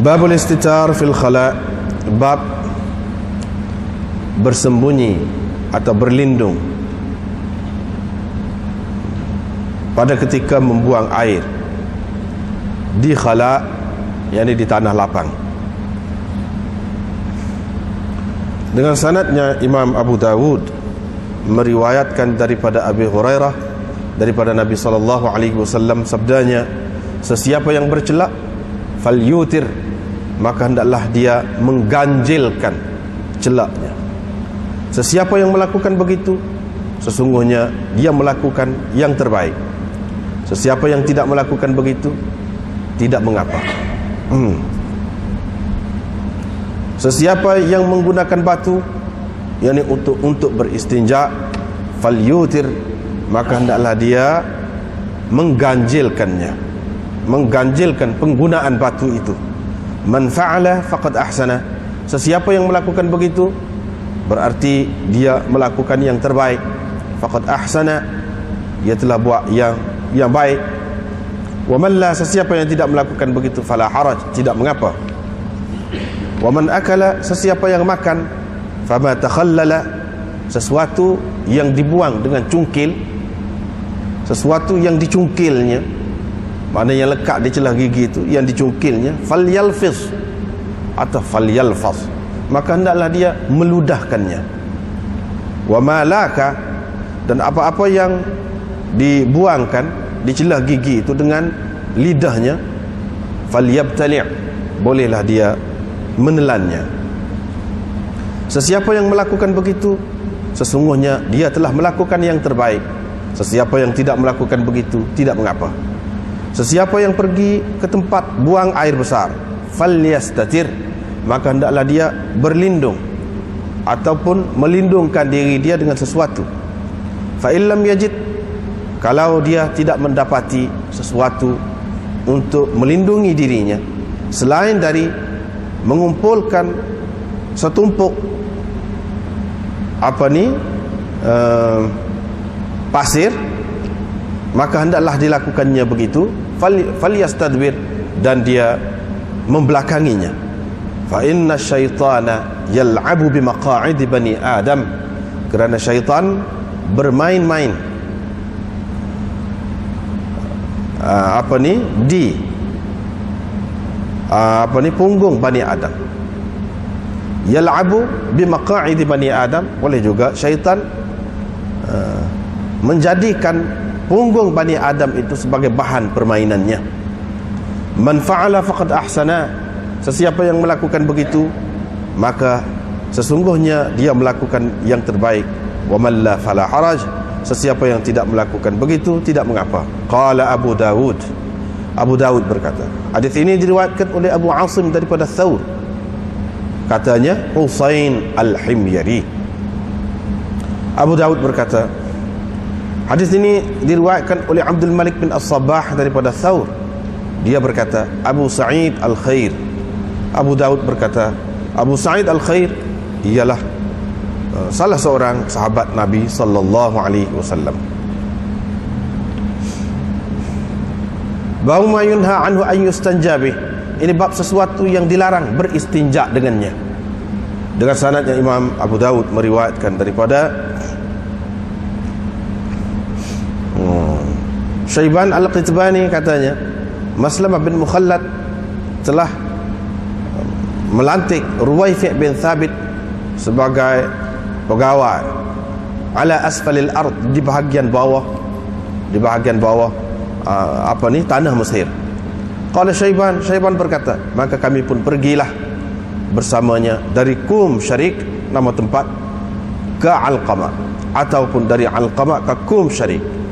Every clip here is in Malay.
Babul istitar fil khala, bab bersembunyi atau berlindung pada ketika membuang air di khala, yakni di tanah lapang. Dengan sanadnya Imam Abu Dawud meriwayatkan daripada Abi Hurairah daripada Nabi SAW sabdanya, sesiapa yang bercelak falyutir, maka hendaklah dia mengganjilkan celaknya. Sesiapa yang melakukan begitu, sesungguhnya dia melakukan yang terbaik. Sesiapa yang tidak melakukan begitu, tidak mengapa. Sesiapa yang menggunakan batu, yakni untuk beristinja, falyutir, maka hendaklah dia mengganjilkannya, mengganjilkan penggunaan batu itu. Man fa'ala faqad ahsana, sesiapa yang melakukan begitu berarti dia melakukan yang terbaik. Faqad ahsana, dia telah buat yang baik. Wa man la, sesiapa yang tidak melakukan begitu, fala haraj, tidak mengapa. Wa man akala, sesiapa yang makan, fama takhallala, sesuatu yang dibuang dengan cungkil, sesuatu yang dicungkilnya, mana yang lekat di celah gigi itu, yang dicungkilnya, falyalfis atau falyalfas, maka hendaklah dia meludahkannya. Wa malaka, dan apa-apa yang dibuangkan di celah gigi itu dengan lidahnya, falyabtali', bolehlah dia menelannya. Sesiapa yang melakukan begitu, sesungguhnya dia telah melakukan yang terbaik. Sesiapa yang tidak melakukan begitu, tidak mengapa. Sesiapa yang pergi ke tempat buang air besar, falyastatir, maka hendaklah dia berlindung ataupun melindungkan diri dia dengan sesuatu. Fa illam yajid, kalau dia tidak mendapati sesuatu untuk melindungi dirinya selain dari mengumpulkan setumpuk pasir, maka hendaklah dilakukannya begitu, falyastadbir, dan dia membelakanginya. Fa inna syaitana yal'abu bimaqa'idi bani Adam, kerana syaitan bermain-main di punggung Bani Adam. Yal'abu bimaqa'idi Bani Adam, boleh juga syaitan menjadikan punggung Bani Adam itu sebagai bahan permainannya. Man fa'ala faqad ahsana, sesiapa yang melakukan begitu, maka sesungguhnya dia melakukan yang terbaik. Wa man la fala haraj, sesiapa yang tidak melakukan begitu, tidak mengapa. Qala Abu Dawud, Abu Dawud berkata, hadis ini diriwayatkan oleh Abu Asim daripada Thawr, katanya Husain Al-Himyari. Abu Dawud berkata, hadis ini diriwayatkan oleh Abdul Malik bin As-Sabah daripada Thawr. Dia berkata, Abu Sa'id Al-Khair. Abu Dawud berkata, Abu Sa'id Al-Khair ialah salah seorang sahabat Nabi sallallahu alaihi wasallam. Bab ma yunha anhu an yustanja bih, ini bab sesuatu yang dilarang beristinja dengannya. Dengan sanadnya Imam Abu Dawud meriwayatkan daripada Syaiban Al-Qitbani, katanya Maslamah bin Mukhallad telah melantik Ruwaifi' bin Thabit sebagai pegawai ala asfalil ard, di bahagian bawah tanah Mesir. Qala Syaiban berkata, maka kami pun pergilah bersamanya dari Qum Syarik, nama tempat, ke Alqamah, ataupun dari Alqamah ke Qum Syarik.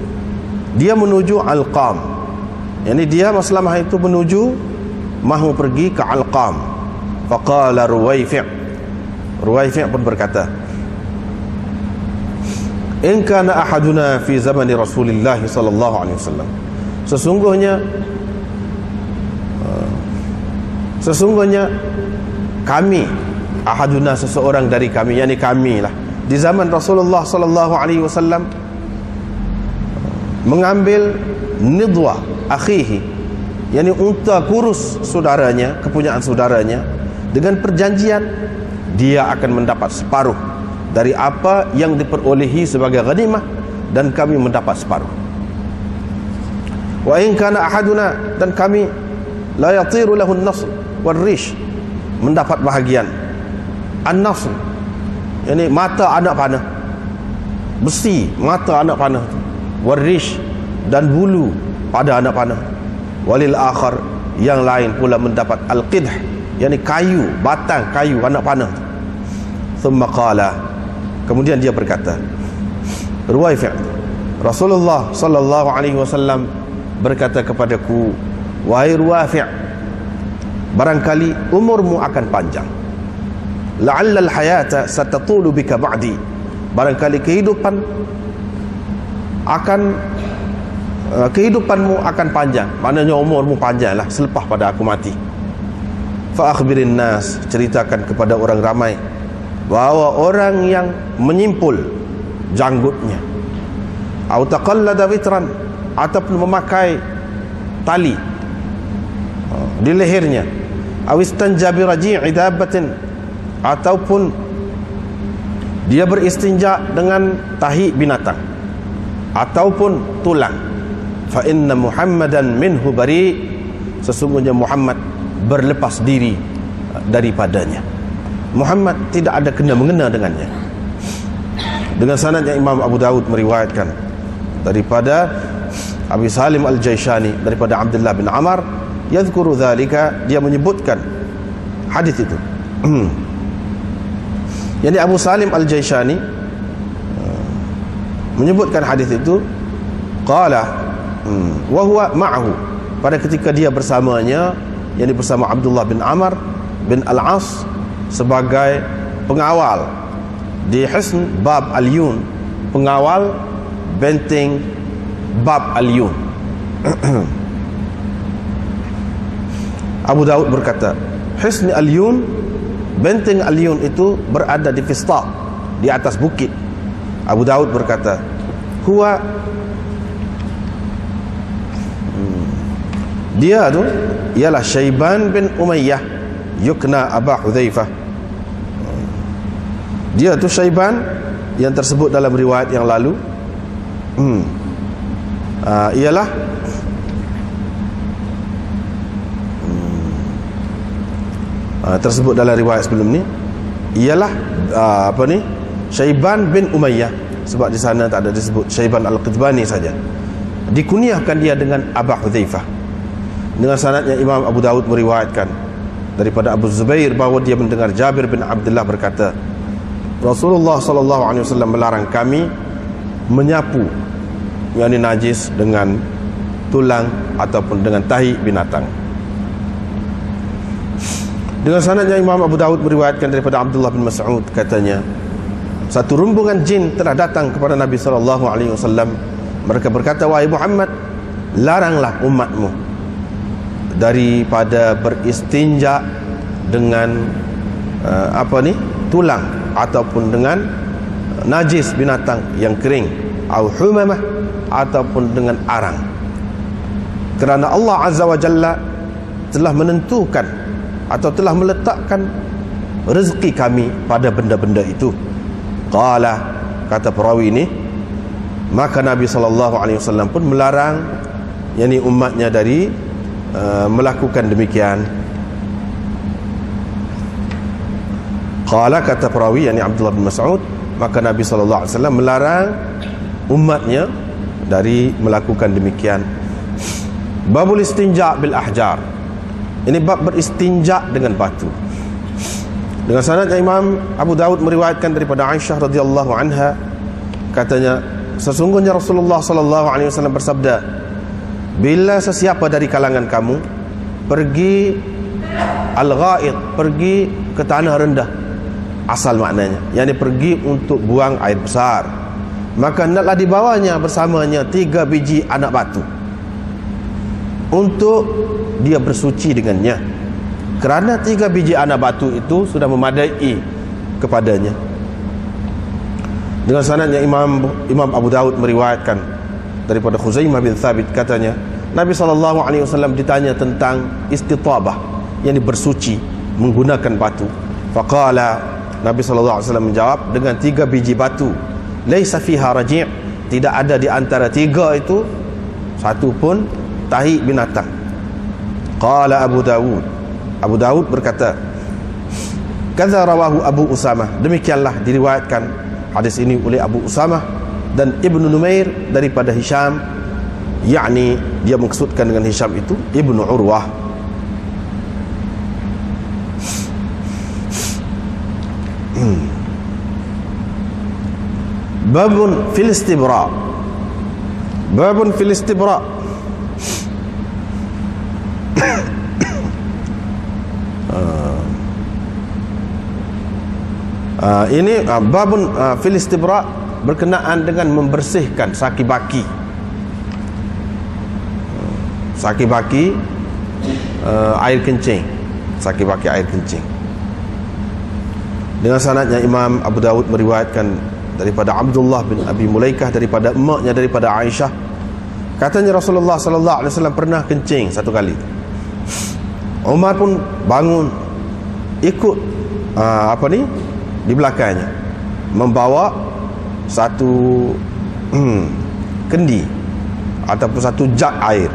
Dia menuju Alqam, yakni dia Maslamah itu menuju, mahu pergi ke Alqam. Faqala Ruwaifi' pun berkata, in kana ahaduna fi zamani Rasulillah sallallahu alaihi wasallam, sesungguhnya kami, ahaduna seseorang dari kami, yakni kami lah, di zaman Rasulullah sallallahu alaihi wasallam mengambil nidwa akhihi, yakni unta kurus saudaranya, kepunyaan saudaranya, dengan perjanjian dia akan mendapat separuh dari apa yang diperolehi sebagai ghanimah, dan kami mendapat separuh. Wa in kana ahaduna, dan kami la yatiru lahu an-nasl wal-rish, mendapat bahagian. An-nasl yakni mata anak panah, besi mata anak panah, wal-rish dan bulu pada anak panah. Walil akhar, yang lain pula mendapat al-qidh, yakni kayu, batang kayu anak panah. Thumma qala, kemudian dia berkata, Ruwaifi', Rasulullah sallallahu alaihi wasallam berkata kepadaku, wahai Ruwaifi', barangkali umurmu akan panjang. La'alla al-hayata satatulu bika ba'di, barangkali kehidupanmu akan panjang, maknanya umurmu panjanglah selepas pada aku mati. Fa akhbirin nas, ceritakan kepada orang ramai bahwa orang yang menyimpul janggutnya, atau taqallada witran, ataupun memakai tali di lehernya, awistanja bi raji'i dabbatin, ataupun dia beristinja dengan tahi binatang ataupun tulang, fa inna Muhammadan minhu bari, sesungguhnya Muhammad berlepas diri daripadanya. Muhammad tidak ada kena-mengena dengannya. Dengan sanad yang Imam Abu Dawud meriwayatkan daripada Abi Salim Al-Jaishani daripada Abdullah bin Amr, yadhkuru dzalika, dia menyebutkan hadis itu. Jadi Abu Salim Al-Jaishani menyebutkan hadis itu, qala wa huwa ma'ahu, pada ketika dia bersamanya, yakni bersama Abdullah bin Amr bin Al-As sebagai pengawal di Hisn Bab Al-Yun, pengawal benteng Bab Al-Yun. Abu Daud berkata, Hisn Al-Yun, benteng Al-Yun itu berada di Fistaq, di atas bukit. Abu Daud berkata, huwa, dia tu ialah Syaiban bin Umayyah yukna Aba Hudzaifah. Dia tu Syaiban yang tersebut dalam riwayat yang lalu, ialah tersebut dalam riwayat sebelum ni, ialah Syaiban bin Umayyah, sebab di sana tak ada disebut Syaiban Al-Qidbani saja. Dikunyahkan dia dengan Aba Hudzaifah. Dengan sanadnya Imam Abu Dawud meriwayatkan daripada Abu Zubair bahawa dia mendengar Jabir bin Abdullah berkata, Rasulullah sallallahu alaihi wasallam melarang kami menyapu yang najis dengan tulang ataupun dengan tahi binatang. Dengan sanadnya Imam Abu Dawud meriwayatkan daripada Abdullah bin Mas'ud, katanya, satu rombongan jin telah datang kepada Nabi sallallahu alaihi wasallam. Mereka berkata, wahai Muhammad, laranglah umatmu daripada beristinja dengan tulang ataupun dengan najis binatang yang kering, au humamah, ataupun dengan arang, kerana Allah Azza wa Jalla telah menentukan atau telah meletakkan rezeki kami pada benda-benda itu. Qala, kata perawi ini, maka Nabi SAW pun melarang yakni umatnya dari melakukan demikian. Qala, kata perawi yakni Abdullah bin Mas'ud, maka Nabi SAW melarang umatnya dari melakukan demikian. Babul istinja bil ahjar, ini bab beristinja dengan batu. Dengan sanad yang Imam Abu Dawud meriwayatkan daripada Aisyah radhiyallahu anha, katanya, sesungguhnya Rasulullah sallallahu alaihi wasallam bersabda, bila sesiapa dari kalangan kamu pergi al-ghaid, pergi ke tanah rendah, asal maknanya yakni pergi untuk buang air besar, maka hendaklah dibawanya bersamanya 3 biji anak batu untuk dia bersuci dengannya, kerana 3 biji anak batu itu sudah memadai kepadanya. Dengan sanad yang Imam Abu Daud meriwayatkan daripada Khuzaimah bin Thabit, katanya, Nabi SAW ditanya tentang istitabah, yang bersuci menggunakan batu. Faqala, Nabi SAW menjawab dengan 3 biji batu, laisa fiha raji', tidak ada di antara 3 itu satu pun tahi binatang. Qala Abu Dawud berkata, kadza rawahu Abu Usamah, demikianlah diriwayatkan hadis ini oleh Abu Usamah dan Ibnu Numair daripada Hisham, yakni dia maksudkan dengan Hisham itu Ibnu Urwah. Babun fil istibra. Babun fil istibra. Ini babun fil istibra berkenaan dengan membersihkan saki-baki. Saki-baki air kencing. Saki-baki air kencing. Dengan sanadnya Imam Abu Dawud meriwayatkan daripada Abdullah bin Abi Mulaikah daripada emaknya daripada Aisyah, katanya Rasulullah sallallahu alaihi wasallam pernah kencing satu kali. Umar pun bangun ikut di belakangnya, membawa satu kendi ataupun satu jug air.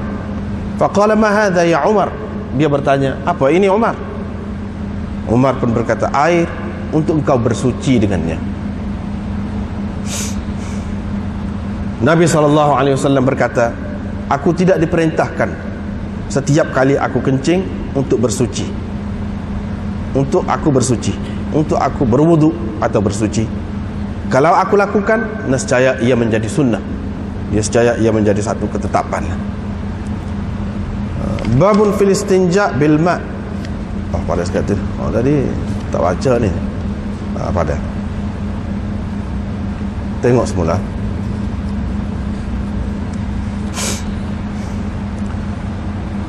Faqala ma hadha ya Umar, dia bertanya, apa ini Umar? Umar pun berkata, air untuk engkau bersuci dengannya. Nabi SAW berkata, aku tidak diperintahkan setiap kali aku kencing untuk bersuci, untuk aku bersuci, untuk aku berwudu atau bersuci. Kalau aku lakukan, nescaya ia menjadi sunnah, nescaya ia menjadi satu ketetapan. Babun fil istinja bil ma'. Pada sekali tadi tak baca ni. Pada tengok semula.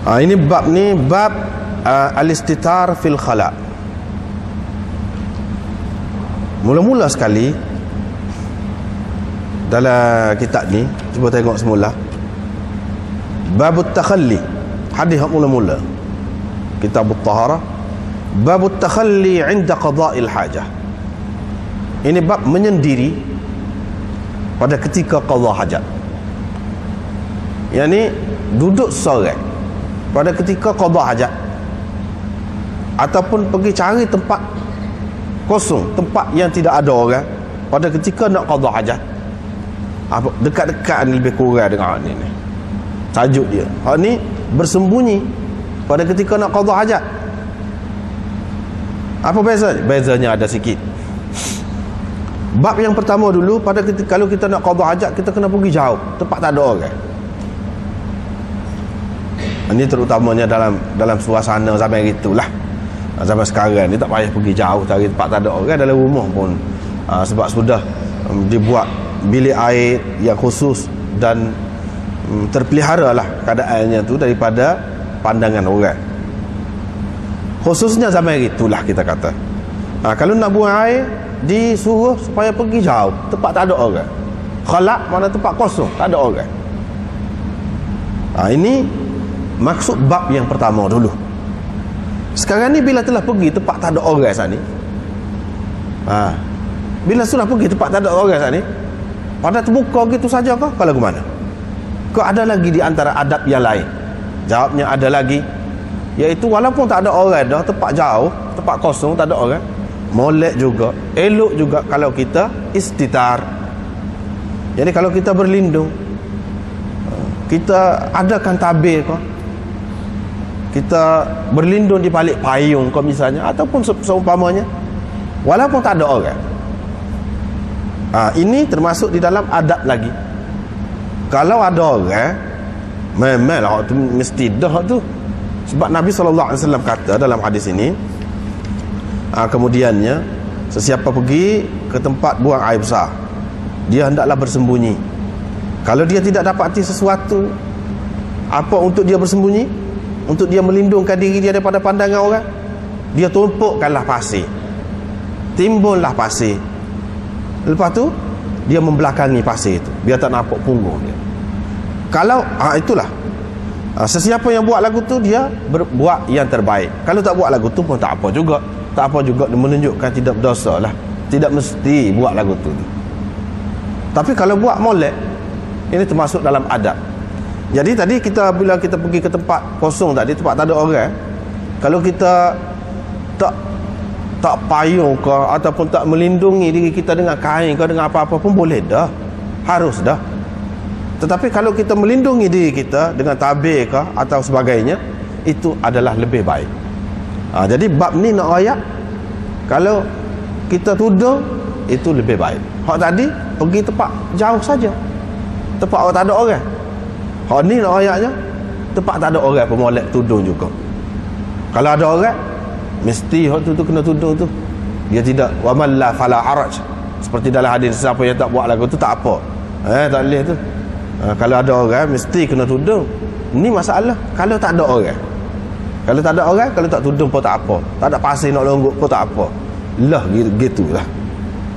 Ini bab ni bab al-istitar fil khala. Mula-mula sekali dalam kitab ni, cuba tengok semula. Babut takhalli, hadis mula-mula kitab at-taharah. Babut takhalli 'inda qada'il hajah. Ini bab menyendiri pada ketika qada hajat. Yani duduk seorang pada ketika qada hajat, ataupun pergi cari tempat kosong, tempat yang tidak ada orang pada ketika nak qada hajat. Dekat-dekat ni lebih kurang dengan ni. Tajuk dia. Hak ni bersembunyi pada ketika nak qada hajat. Apa beza? Bezanya ada sikit. Bab yang pertama dulu, pada ketika kalau kita nak qada hajat, kita kena pergi jauh, tempat tak ada orang. Ini terutamanya dalam suasana zaman itulah. Zaman sekarang ni tak payah pergi jauh cari tempat tak ada orang, dalam rumah pun sebab sudah dibuat bilik air yang khusus dan terpelihara lah keadaannya tu daripada pandangan orang. Khususnya zaman itulah kita kata. Kalau nak buang air, disuruh supaya pergi jauh, tempat tak ada orang. Khalaq mana tempat kosong, tak ada orang. Ini maksud bab yang pertama dulu. Sekarang ni bila telah pergi tempat tak ada orang saat ni, bila sudah pergi tempat tak ada orang saat ni, pada terbuka gitu saja kah? Kalau ke mana? Kau ada lagi di antara adab yang lain? Jawabnya ada lagi, iaitu walaupun tak ada orang dah, tempat jauh, tempat kosong, tak ada orang, molek juga, elok juga kalau kita istitar. Jadi kalau kita berlindung, kita adakan tabir kau, kita berlindung di balik payung kau misalnya, ataupun seumpamanya, walaupun tak ada orang. Ini termasuk di dalam adab lagi. Kalau ada orang, memanglah tu mesti dah tu. Sebab Nabi SAW kata dalam hadis ini, kemudiannya sesiapa pergi ke tempat buang air besar, dia hendaklah bersembunyi. Kalau dia tidak dapati sesuatu, apa untuk dia bersembunyi? Untuk dia melindungkan diri dia daripada pandangan orang, dia tumpukkanlah pasir, timbullah pasir. Lepas tu dia membelakangi pasir itu, biar tak nampak punggung dia. Kalau itulah, Sesiapa yang buat lagu tu dia buat yang terbaik. Kalau tak buat lagu tu pun tak apa juga. Tak apa juga, menunjukkan tidak berdosa lah. Tidak mesti buat lagu tu. Tapi kalau buat molek, ini termasuk dalam adab. Jadi tadi bila kita pergi ke tempat kosong tadi, tempat tak ada orang, kalau kita tak payung ke ataupun tak melindungi diri kita dengan kain ke dengan apa-apa pun boleh dah. Harus dah. Tetapi kalau kita melindungi diri kita dengan tabir ke atau sebagainya, itu adalah lebih baik. Jadi bab ni nak rayak, kalau kita tudung itu lebih baik. Hak tadi pergi tempat jauh saja, tempat orang tak ada orang. Hak ni nak rayaknya tempat tak ada orang pun molek tudung juga. Kalau ada orang, mesti hak tu kena tudung tu. Dia tidak wa man la fala haraj. Seperti dalam hadis, siapa yang tak buat lagu tu tak apa. Tak boleh tu. Kalau ada orang mesti kena tudung. Ni masalah kalau tak ada orang. Kalau tak ada orang, kalau tak tudung pun tak apa. Tak ada pasir nak longgok pun tak apa. Lah gitulah.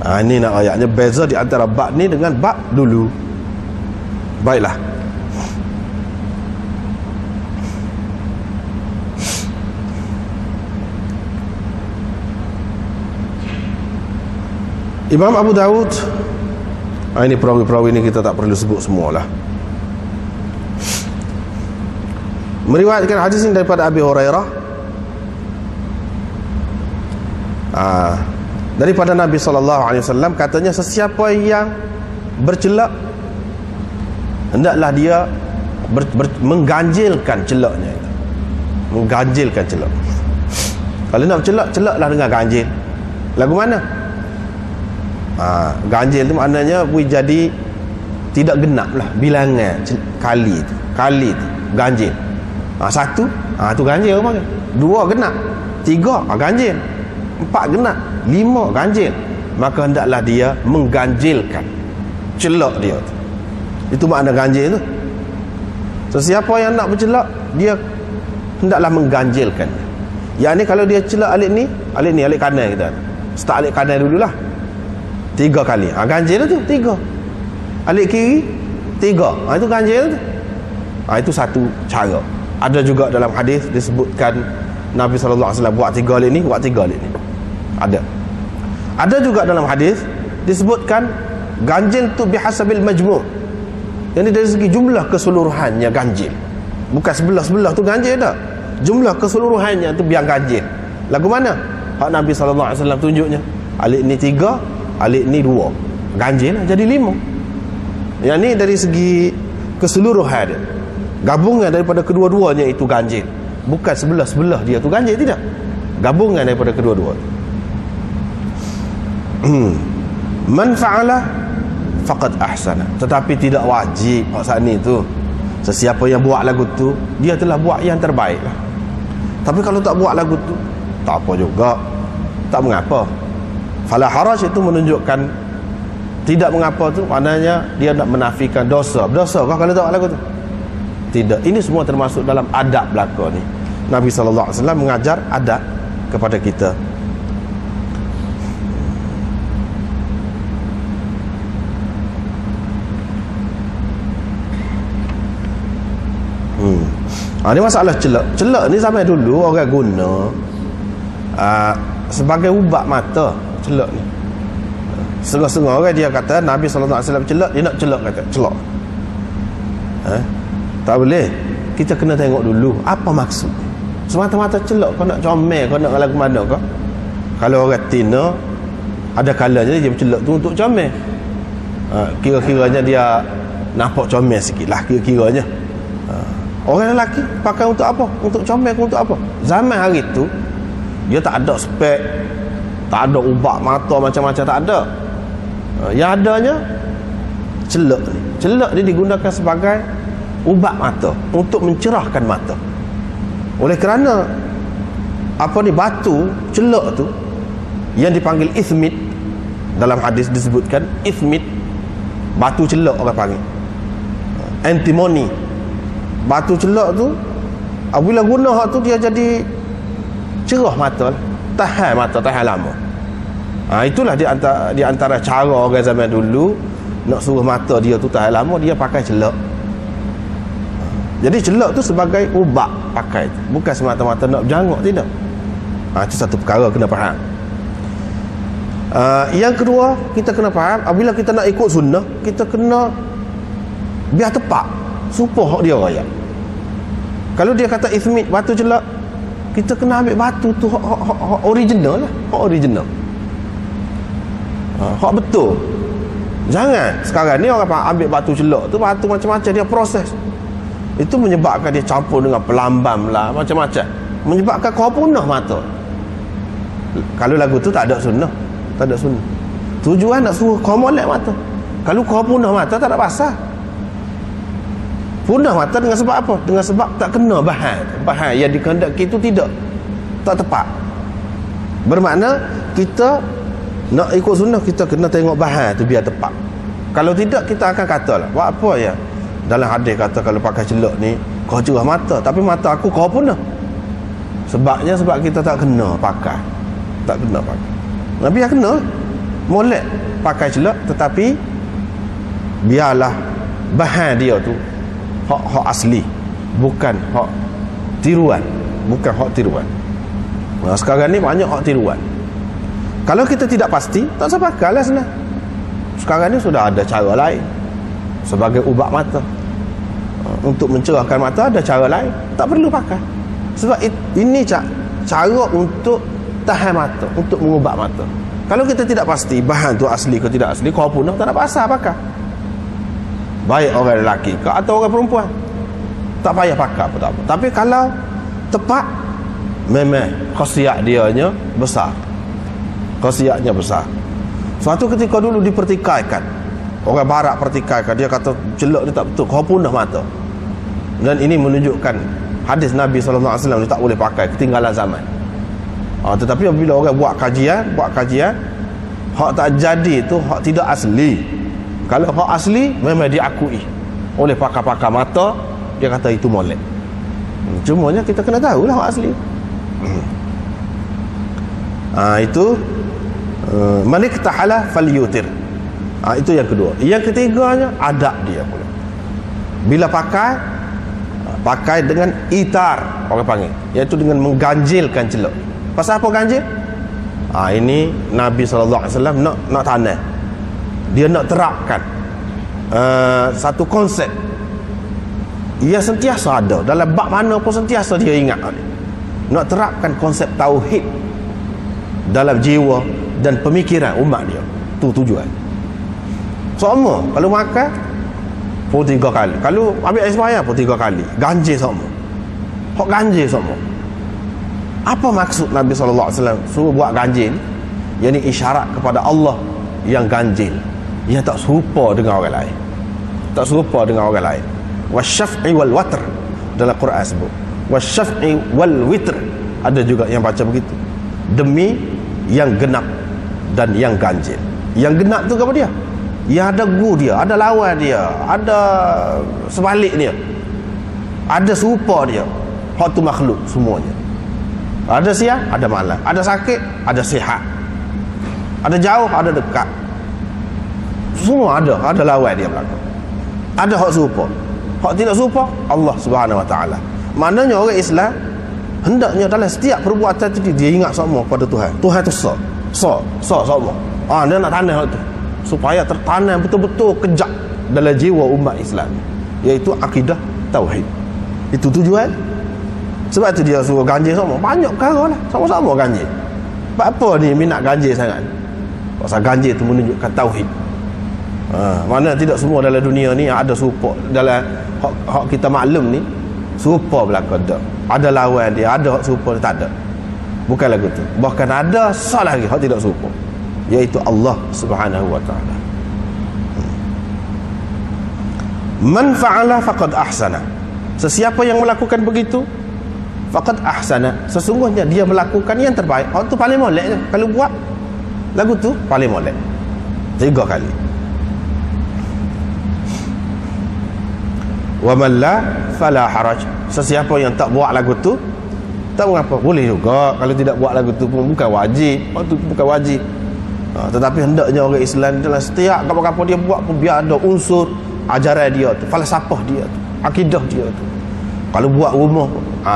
Ini nak ayatnya beza di antara bab ni dengan bab dulu. Baiklah. Imam Abu Dawud, ini perawi-perawi ini kita tak perlu sebut semualah, meriwayatkan hadis ini daripada Abi Hurairah, daripada Nabi SAW, katanya sesiapa yang bercelak hendaklah dia mengganjilkan celaknya. Mengganjilkan celak. Kalau nak bercelak, celaklah dengan ganjil. Lagu mana? Ganjil tu maknanya jadi tidak genap lah bilangan kali tu ganjil. Satu tu ganjil apa? Dua genap, tiga ganjil, empat genap, lima ganjil. Maka hendaklah dia mengganjilkan celak dia tu. Itu makna ganjil tu. Sesiapa yang nak bercelak, dia hendaklah mengganjilkan. Yang ni kalau dia celak alik kanan kita, start alik kanan dululah, 3 kali. Ganjil tu 3. Alik kiri 3. Itu ganjil tu. Itu satu cara. Ada juga dalam hadis disebutkan Nabi SAW buat 3 alik ni, buat 3 alik ni. Ada juga dalam hadis disebutkan ganjil tu bihasabil majmu'. Yang dari segi jumlah keseluruhannya ganjil. Bukan sebelah-sebelah tu ganjil dah. Jumlah keseluruhannya tu biar ganjil. Lagu mana? Hak Nabi SAW tunjuknya. Alik ni 3, alik ni 2. Ganjil jadi 5. Yang ni dari segi keseluruhan dia. Gabungan daripada kedua-duanya itu ganjil. Bukan sebelah-sebelah dia tu ganjil, tidak. Gabungan daripada kedua-dua. Man fa'ala faqad ahsana. Tetapi tidak wajib saat ni tu. Sesiapa yang buat lagu tu, dia telah buat yang terbaik lah. Tapi kalau tak buat lagu tu, tak apa juga, tak mengapa. Fala haraj itu menunjukkan tidak mengapa tu, maknanya dia nak menafikan dosa. Berdosa kah kalau tak buat lagu tu? Tidak. Ini semua termasuk dalam adab belaka ni. Nabi SAW mengajar adab kepada kita. Ini masalah celak. Celak ni sampai dulu orang guna sebagai ubat mata. Celak ni, setengah-setengah orang dia kata Nabi SAW celak, dia nak celak, kata celak. Tak boleh. Kita kena tengok dulu apa maksud. Semata-mata celak kau nak comel, kau nak lagu mana kau. Kalau orang tina, ada kalanya dia bercelak tu untuk comel. Kira-kiranya dia nampak comel sikit lah, kira-kiranya. Orang lelaki pakai untuk apa? Untuk comel, untuk apa? Zaman hari tu dia tak ada spek, tak ada ubat mata macam-macam, tak ada. Yang adanya celak ni. Celak ni digunakan sebagai ubat mata, untuk mencerahkan mata. Oleh kerana apa ni, batu celak tu yang dipanggil ithmit, dalam hadis disebutkan ithmit, batu celak orang panggil antimony. Batu celak tu apabila guna hak tu, dia jadi cerah mata, tahan mata, tahan lama. Itulah di antara cara orang zaman dulu nak suruh mata dia tu tahan lama, dia pakai celak. Jadi celak tu sebagai ubat pakai, bukan semata-mata nak berjanguk, tidak. Itu satu perkara kena faham. Yang kedua, kita kena faham, apabila kita nak ikut sunnah, kita kena biar tepat sumpah hak dia raya. Kalau dia kata ismit, batu celak, kita kena ambil batu tu hak original lah, hak original, hak betul. Jangan sekarang ni orang ambil batu celak tu, batu macam-macam dia proses. Itu menyebabkan dia campur dengan pelambam lah, macam-macam, menyebabkan kau punah mata. Kalau lagu tu tak ada sunnah, tak ada sunnah. Tujuan nak suruh kau molek mata. Kalau kau punah mata, tak ada pasal. Punah mata dengan sebab apa? Dengan sebab tak kena bahan yang dikehendaki itu tak tepat. Bermakna kita nak ikut sunnah, kita kena tengok bahan tu biar tepat. Kalau tidak, kita akan kata lah, buat apa ya, dalam hadis kata kalau pakai celak ni kau cerah mata, tapi mata aku kau punah. Sebab kita tak kena pakai. Nabi yang kena molek pakai celak, tetapi biarlah bahan dia tu hak asli, bukan hak tiruan. Sekarang ni banyak hak tiruan. Kalau kita tidak pasti, tak usah pakai lah senang. Sekarang ni sudah ada cara lain sebagai ubat mata. Untuk mencerahkan mata ada cara lain, tak perlu pakai. Sebab ini cara untuk tahan mata, untuk mengubat mata. Kalau kita tidak pasti bahan tu asli ke tidak asli, kau punah, tak ada pasal pakai. Baik orang lelaki ke atau orang perempuan, tak payah pakai apa-apa. Tapi kalau tepat, memang khasiat dianya besar. Khasiatnya besar. Suatu ketika dulu dipertikaikan, orang barat pertikaikan, dia kata celak ni tak betul, kau punah mata. Dan ini menunjukkan hadis Nabi SAW ni tak boleh pakai, ketinggalan zaman. Tetapi apabila orang buat kajian, hak tak jadi tu hak tidak asli. Kalau hak asli memang diakui oleh pakar-pakar mata, dia kata itu molek. Cumanya kita kena tahulah hak asli. Itu maniktahala falyutir. Itu yang kedua. Yang ketiganya adab dia pula. Bila pakai dengan itar, orang panggil, iaitu dengan mengganjilkan celak. Pasal apa ganjil? Ini Nabi SAW nak tanam. Dia nak terapkan satu konsep. Ia sentiasa ada dalam bab mana pun, sentiasa dia ingat. Nak terapkan konsep tauhid dalam jiwa dan pemikiran umat dia. Tu tujuan. Sama kalau makan pun 3 kali, kalau ambil air sembahyang pun 3 kali, ganjil sama. Hak ganjil sama. Apa maksud Nabi SAW suruh buat ganjil? Yang ini isyarat kepada Allah yang ganjil, yang tak serupa dengan orang lain, tak serupa dengan orang lain. Wasyaf'i wal watr, dalam Quran sebut wasyaf'i wal witr. Ada juga yang baca begitu, demi yang genap dan yang ganjil. Yang genap tu apa dia? Yang ada gu dia, ada lawan dia, ada sebalik dia, ada serupa dia. Hak tu makhluk semuanya. Ada siang, ada malam, ada sakit, ada sihat, ada jauh, ada dekat, semua ada lawan dia belakang. Ada hak serupa, hak tidak serupa, Allah Subhanahu Wa Taala. Maknanya orang Islam hendaknya dalam setiap perbuatan tu dia ingat semua pada Tuhan. Tuhan tu semua. Dia nak tanam hak tu supaya tertanam betul-betul kejap dalam jiwa umat Islam, iaitu akidah tauhid. Itu tujuan. Sebab tu dia suruh ganjil semua. Banyak perkara lah, sama-sama ganjil. Sebab apa ni minat ganjil sangat? Pasal ganjil tu menunjukkan tauhid. Mana tidak semua dalam dunia ni ada serupa. Dalam hak kita maklum ni, serupa belakang tak. Ada lawan dia, ada hak serupa dia, tak ada. Bukan lagu tu. Bahkan ada sah lagi hak tidak serupa, iaitu Allah Subhanahu Wa Taala. Man fa'ala faqad ahsana. Sesiapa yang melakukan begitu, faqad ahsana, sesungguhnya dia melakukan yang terbaik. Hak tu paling molek je. Kalau buat lagu tu paling molek 3 kali. Wa man la fala haraj. Sesiapa yang tak buat lagu tu, tak mengapa, boleh juga. Kalau tidak buat lagu tu pun bukan wajib. Waktu bukan wajib. Tetapi hendaknya orang Islam dalam setiap apa-apa dia buat pun biar ada unsur ajaran dia tu, falsafah dia tu, akidah dia tu. Kalau buat rumah,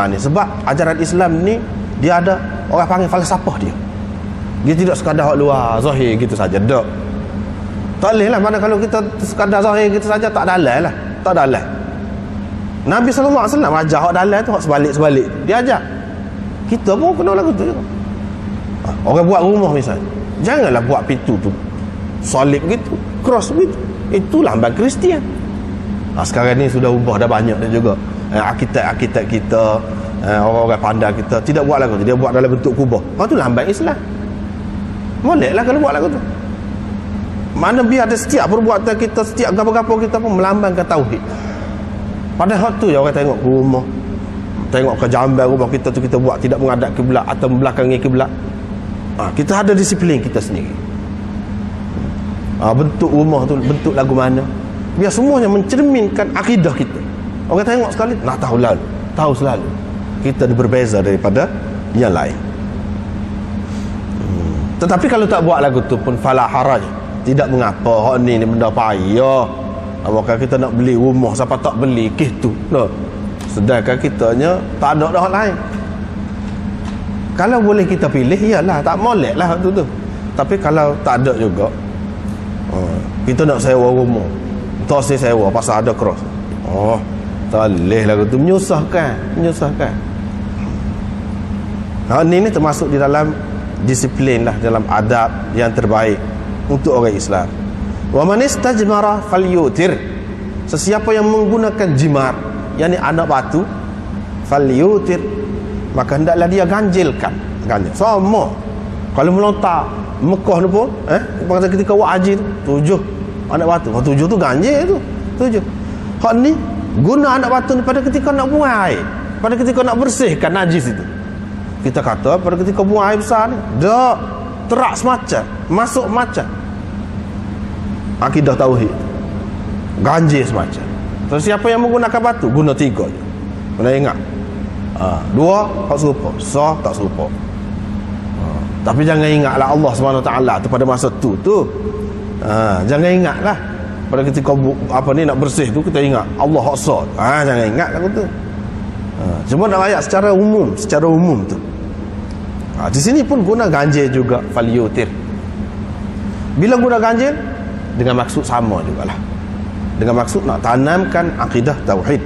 ni sebab ajaran Islam ni dia ada orang panggil falsafah dia. Dia tidak sekadar hak luar zahir gitu saja. Tak. Tak boleh lah. Mana kalau kita sekadar zahir gitu saja, tak dalal lah. Tak dalal. Nabi SAW ajar hak dalal tu, hak sebalik-sebalik. Dia ajar. Kita pun kena lagu tu juga. Orang buat rumah misalnya, janganlah buat pintu tu salib gitu, cross gitu. Itu lambang Kristian. Sekarang ni sudah ubah dah banyak dah juga. Arkitek-arkitek kita, orang-orang pandai kita tidak buat lagu tu. Dia buat dalam bentuk kubah. Tu lambang Islam. Boleh lah kalau buat lagu tu. Mana biar ada setiap perbuatan kita, setiap gapo-gapo kita pun melambangkan tauhid. Padahal tu yang orang tengok ke rumah, tengok ke jamban rumah kita tu, kita buat tidak menghadap kiblat atau membelakangi kiblat. Kita ada disiplin kita sendiri. Bentuk rumah tu, bentuk lagu mana, biar semuanya mencerminkan akidah kita. Orang tengok sekali nak tahu selalu kita berbeza daripada yang lain. Tetapi kalau tak buat lagu tu pun fala haraj, tidak mengapa. Hak ni benda payah. Maka kita nak beli rumah, siapa tak beli gitu. No. Sedangkan kitanya tak ada dah lain. Kalau boleh kita pilih, iyalah, tak molek lah tu. Tapi kalau tak ada juga, kita nak sewa rumah, tak sewa pasal ada cross. Tak boleh lah tu. Menyusahkan. Ini termasuk di dalam disiplin lah, dalam adab yang terbaik untuk orang Islam. Wa man istajmara falyutir. Sesiapa yang menggunakan jimar, yakni anak batu, falyutir, maka hendaklah dia ganjilkan. Sama. Kalau melontar Mekah ni pun, pada ketika buat haji tu 7 anak batu. 7 tu ganjil tu. 7. Hak ni guna anak batu ni pada ketika nak buang air, pada ketika nak bersihkan najis itu. Kita kata pada ketika buang air besar ni, dak terak semacam, masuk macam akidah tauhid, ganjil semacam. Terus siapa yang menggunakan batu, guna 3 je. Kena ingat. 2 tak serupa, sah tak serupa. Tapi jangan ingatlah Allah SWT tu pada masa tu. Jangan ingatlah pada ketika nak bersih tu kita ingat Allah hak sah. Jangan ingat lagu tu. Cuma nak ayat secara umum tu. Di sini pun guna ganjil juga, falyutir. Bila guna ganjil dengan maksud sama jugalah. Dengan maksud nak tanamkan akidah tauhid.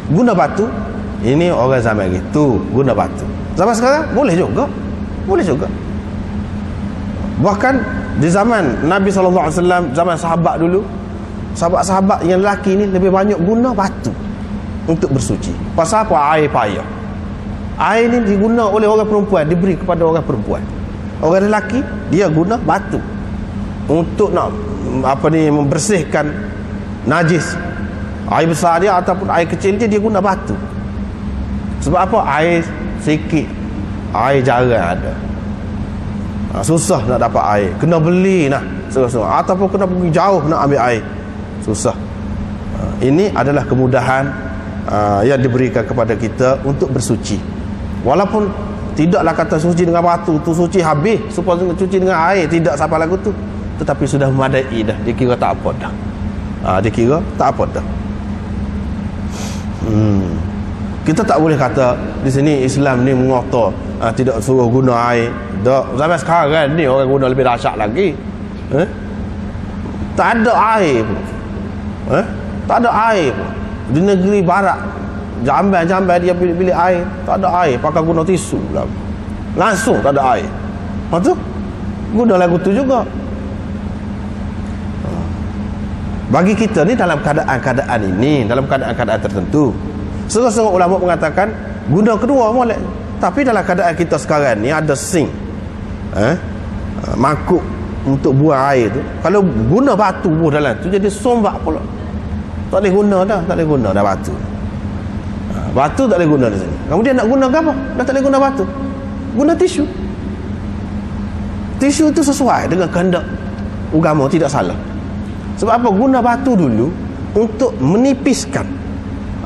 Guna batu, ini orang zaman itu guna batu. Zaman sekarang boleh juga. Bahkan di zaman Nabi SAW, zaman sahabat dulu, sahabat-sahabat yang lelaki ni lebih banyak guna batu untuk bersuci. Pasal apa? Air payah. Air ni diguna oleh orang perempuan, diberi kepada orang perempuan. Orang lelaki dia guna batu untuk nak membersihkan najis. Air besar dia ataupun air kecil dia guna batu. Sebab apa? Air sikit, air jarang ada. Susah nak dapat air, kena beli nah susah, ataupun kena pergi jauh nak ambil air, susah. Ini adalah kemudahan yang diberikan kepada kita untuk bersuci. Walaupun tidaklah kata suci dengan batu tu suci habis, supaya cuci dengan air tidak sampai lagu tu, tetapi sudah memadai dah, dikira tak apa dah. Dikira tak apa dah. Kita tak boleh kata di sini Islam ni mengotor, tidak suruh guna air. Zaman sekarang ni orang guna lebih dahsyat lagi. Tak ada air pun. Tak ada air pun. Di negeri barat, jamban dia bilik air, tak ada air, pakai guna tisu lah. Langsung tak ada air. Lepas tu guna lagu tu juga. Bagi kita ni dalam keadaan-keadaan ini, dalam keadaan-keadaan tertentu, setengah ulama mengatakan guna kedua boleh. Tapi dalam keadaan kita sekarang ni ada sink, mangkuk untuk buang air tu, kalau guna batu buh dalam tu jadi sombak pula. Tak boleh guna dah batu. Batu tak boleh guna di sini. Kemudian nak guna apa? Dah tak boleh guna batu. Guna tisu. Tisu itu sesuai dengan kehendak agama, tidak salah. Sebab apa? Guna batu dulu untuk menipiskan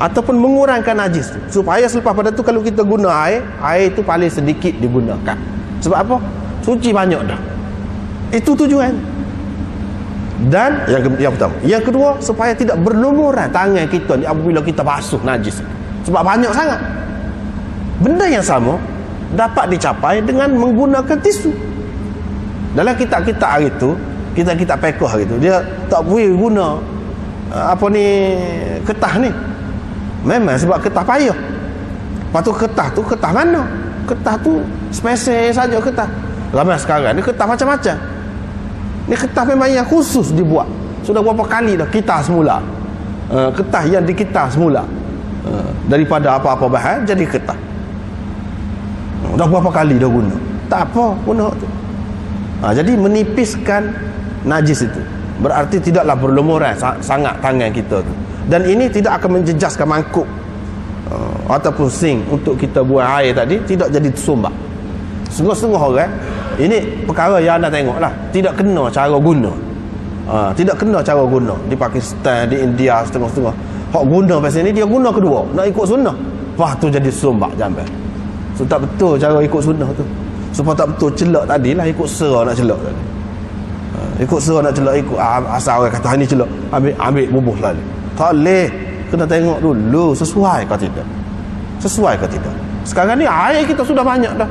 ataupun mengurangkan najis, supaya selepas pada tu kalau kita guna air itu paling sedikit digunakan. Sebab apa? Suci banyak dah. Itu tujuan. Dan yang pertama. Yang kedua, supaya tidak berlumuran tangan kita ni apabila kita basuh najis. sebab banyak sangat. Benda yang sama dapat dicapai dengan menggunakan tisu. Dalam kitab-kitab hari tu, kitab-kitab fiqh hari tu, dia tak boleh guna kertas ni. Memang sebab kertas payah. Lepas tu kertas mana? Kertas tu spesial saja kertas. Ramai sekarang ni kertas macam-macam. Ni kertas memang yang khusus dibuat. Sudah berapa kali dah kita semula. Kertas yang dikita semula. Daripada apa-apa bahan jadi kertas. Dah berapa kali dah guna. Tak apa guna tu. Jadi menipiskan najis itu. Berarti tidaklah berlumuran sangat tangan kita tu. Dan ini tidak akan menjejaskan mangkuk ataupun sink untuk kita buang air tadi, tidak jadi tersumbat. Setengah-setengah orang, ini perkara yang anda tengok lah, tidak kena cara guna. Tidak kena cara guna. Di Pakistan, di India, setengah-setengah hak guna pasal ni, dia guna kedua, nak ikut sunnah. Wah, tu jadi tersumbat jamban. So tak betul cara ikut sunnah tu. Supaya tak betul celak tadi lah, ikut serah nak celak tadi. Ikut serah nak celak, ikut asal orang kata ni celak, ambil bubuh lagi. Tak boleh. Kena tengok dulu sesuai ke tidak. Sesuai ke tidak. Sekarang ni air kita sudah banyak dah.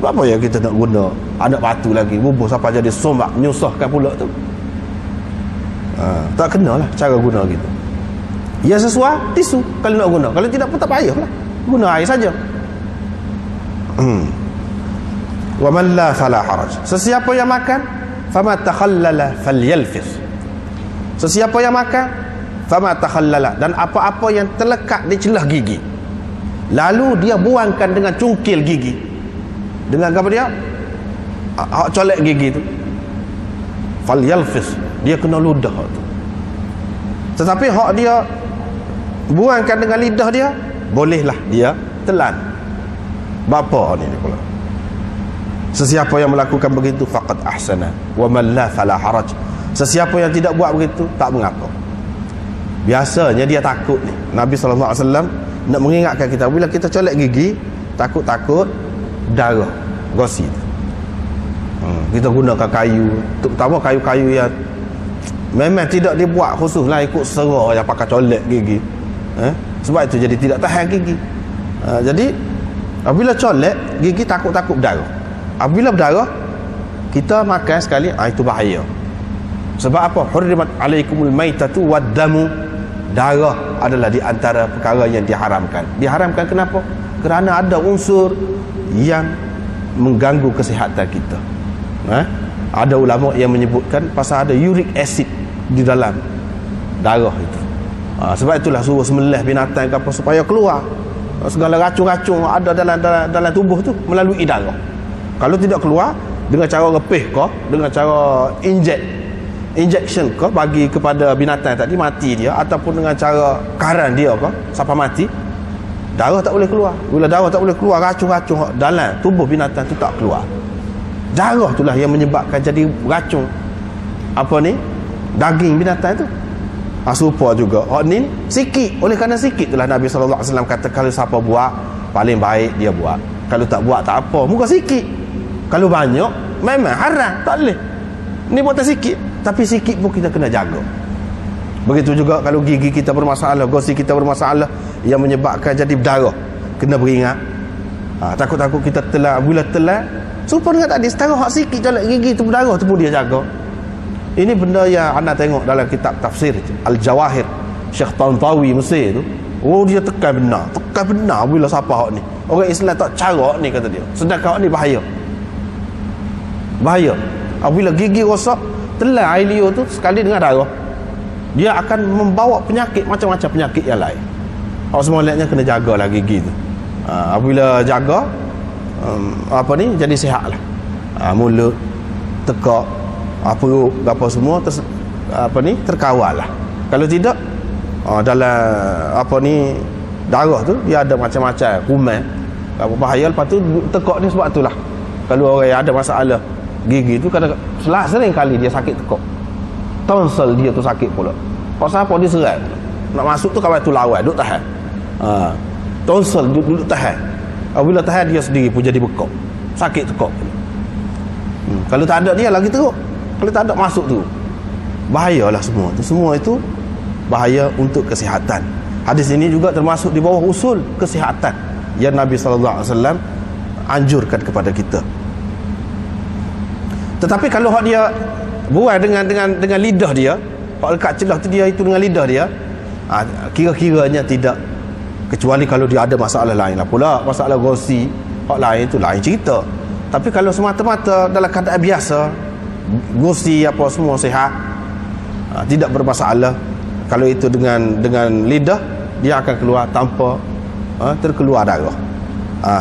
Apa yang kita nak guna anak batu lagi, bubuh sampai jadi sombak, menyusahkan pula tu. Tak kenalah cara guna gitu. Ya sesuai tisu kalau nak guna. Kalau tidak pun tak payahlah. Guna air saja. Wa man la fala haraj. Sesiapa yang makan fama takhallala falyalfis. Sesiapa yang makan fama takhallala, dan apa-apa yang terlekat di celah gigi lalu dia buangkan dengan cungkil gigi, dengan apa dia colek gigi tu, falyalfis, dia kena ludah tu. Tetapi hak dia buangkan dengan lidah dia, bolehlah dia telan. Bapa ni pula. Sesiapa yang melakukan begitu faqad ahsana wa man la fala haraj. Sesiapa yang tidak buat begitu tak mengapa. Biasanya dia takut ni. Nabi SAW nak mengingatkan kita, bila kita colek gigi, takut-takut darah gosi. Kita gunakan kayu, terutama kayu-kayu yang memang tidak dibuat khusus lah, ikut serah yang pakai colek gigi. Sebab itu jadi tidak tahan gigi. Jadi apabila colek gigi, takut-takut berdarah. Apabila berdarah, kita makan sekali, itu bahaya. Sebab apa? Hurrimat alaikumul maitatu waddamu. Darah adalah di antara perkara yang diharamkan. Diharamkan kenapa? Kerana ada unsur yang mengganggu kesihatan kita. Ada ulama yang menyebutkan pasal ada uric acid di dalam darah itu. Sebab itulah suruh sembelih binatang ke apa, supaya keluar segala racun-racun ada dalam tubuh tu melalui darah. Kalau tidak keluar dengan cara repih ke, dengan cara injection ke bagi kepada binatang tadi, mati dia, ataupun dengan cara karan dia ke sampai mati, darah tak boleh keluar. Bila darah tak boleh keluar, racun-racun dalam tubuh binatang tu tak keluar. Darah itulah yang menyebabkan jadi racun daging binatang tu. Serupa juga ni sikit. Oleh kerana sikit itulah Nabi SAW kata, kalau siapa buat paling baik dia buat, kalau tak buat tak apa, muka sikit. Kalau banyak memang haram, tak boleh. Ni buatan sikit, tapi sikit pun kita kena jaga. Begitu juga kalau gigi kita bermasalah, gosi kita bermasalah yang menyebabkan jadi berdarah, kena beringat. Takut-takut kita telan. Bila telan, serupa dengan tadi, setara hak sikit colek gigi tu berdarah tu pun dia jaga. Ini benda yang anda tengok dalam kitab tafsir Al-Jawahir Syekh Tantawi Mesir tu. Dia tekan benar bila siapa hak ni. Orang Islam tak cara ni, kata dia. Sedangkan hak ni bahaya. Apabila gigi rosak, telan air liur tu sekali dengan darah, dia akan membawa penyakit, macam-macam penyakit yang lain. Awak semua lihatnya kena jagalah gigi tu. Apabila jaga, jadi sihat lah. Mulut, tekak, perut, apa semua terkawal lah. Kalau tidak, dalam darah tu dia ada macam-macam kuman, bahaya. Lepas tu tekak ni, sebab itulah kalau orang yang ada masalah gigi tu, kadang sering kali dia sakit tekak, tonsel dia tu sakit pula. Pasal apa? Dia serang nak masuk tu, kawan tu lawan, duduk tahan. Tonsel duduk tahan. Bila tahan, dia sendiri pun jadi bekak, sakit tekak. Kalau tak ada dia lagi teruk. Kalau tak ada masuk tu, bahayalah semua tu. Semua itu bahaya untuk kesihatan. Hadis ini juga termasuk di bawah usul kesihatan yang Nabi SAW anjurkan kepada kita. Tetapi kalau hak dia buat dengan lidah dia, hak lekat celah tu dia itu dengan lidah dia, kira-kiranya tidak, kecuali kalau dia ada masalah lain lah pula, masalah gosip, hak lain tu lain cerita. Tapi kalau semata-mata dalam keadaan biasa, gosip apa semua sihat, tidak bermasalah. Kalau itu dengan lidah, dia akan keluar tanpa terkeluar darah.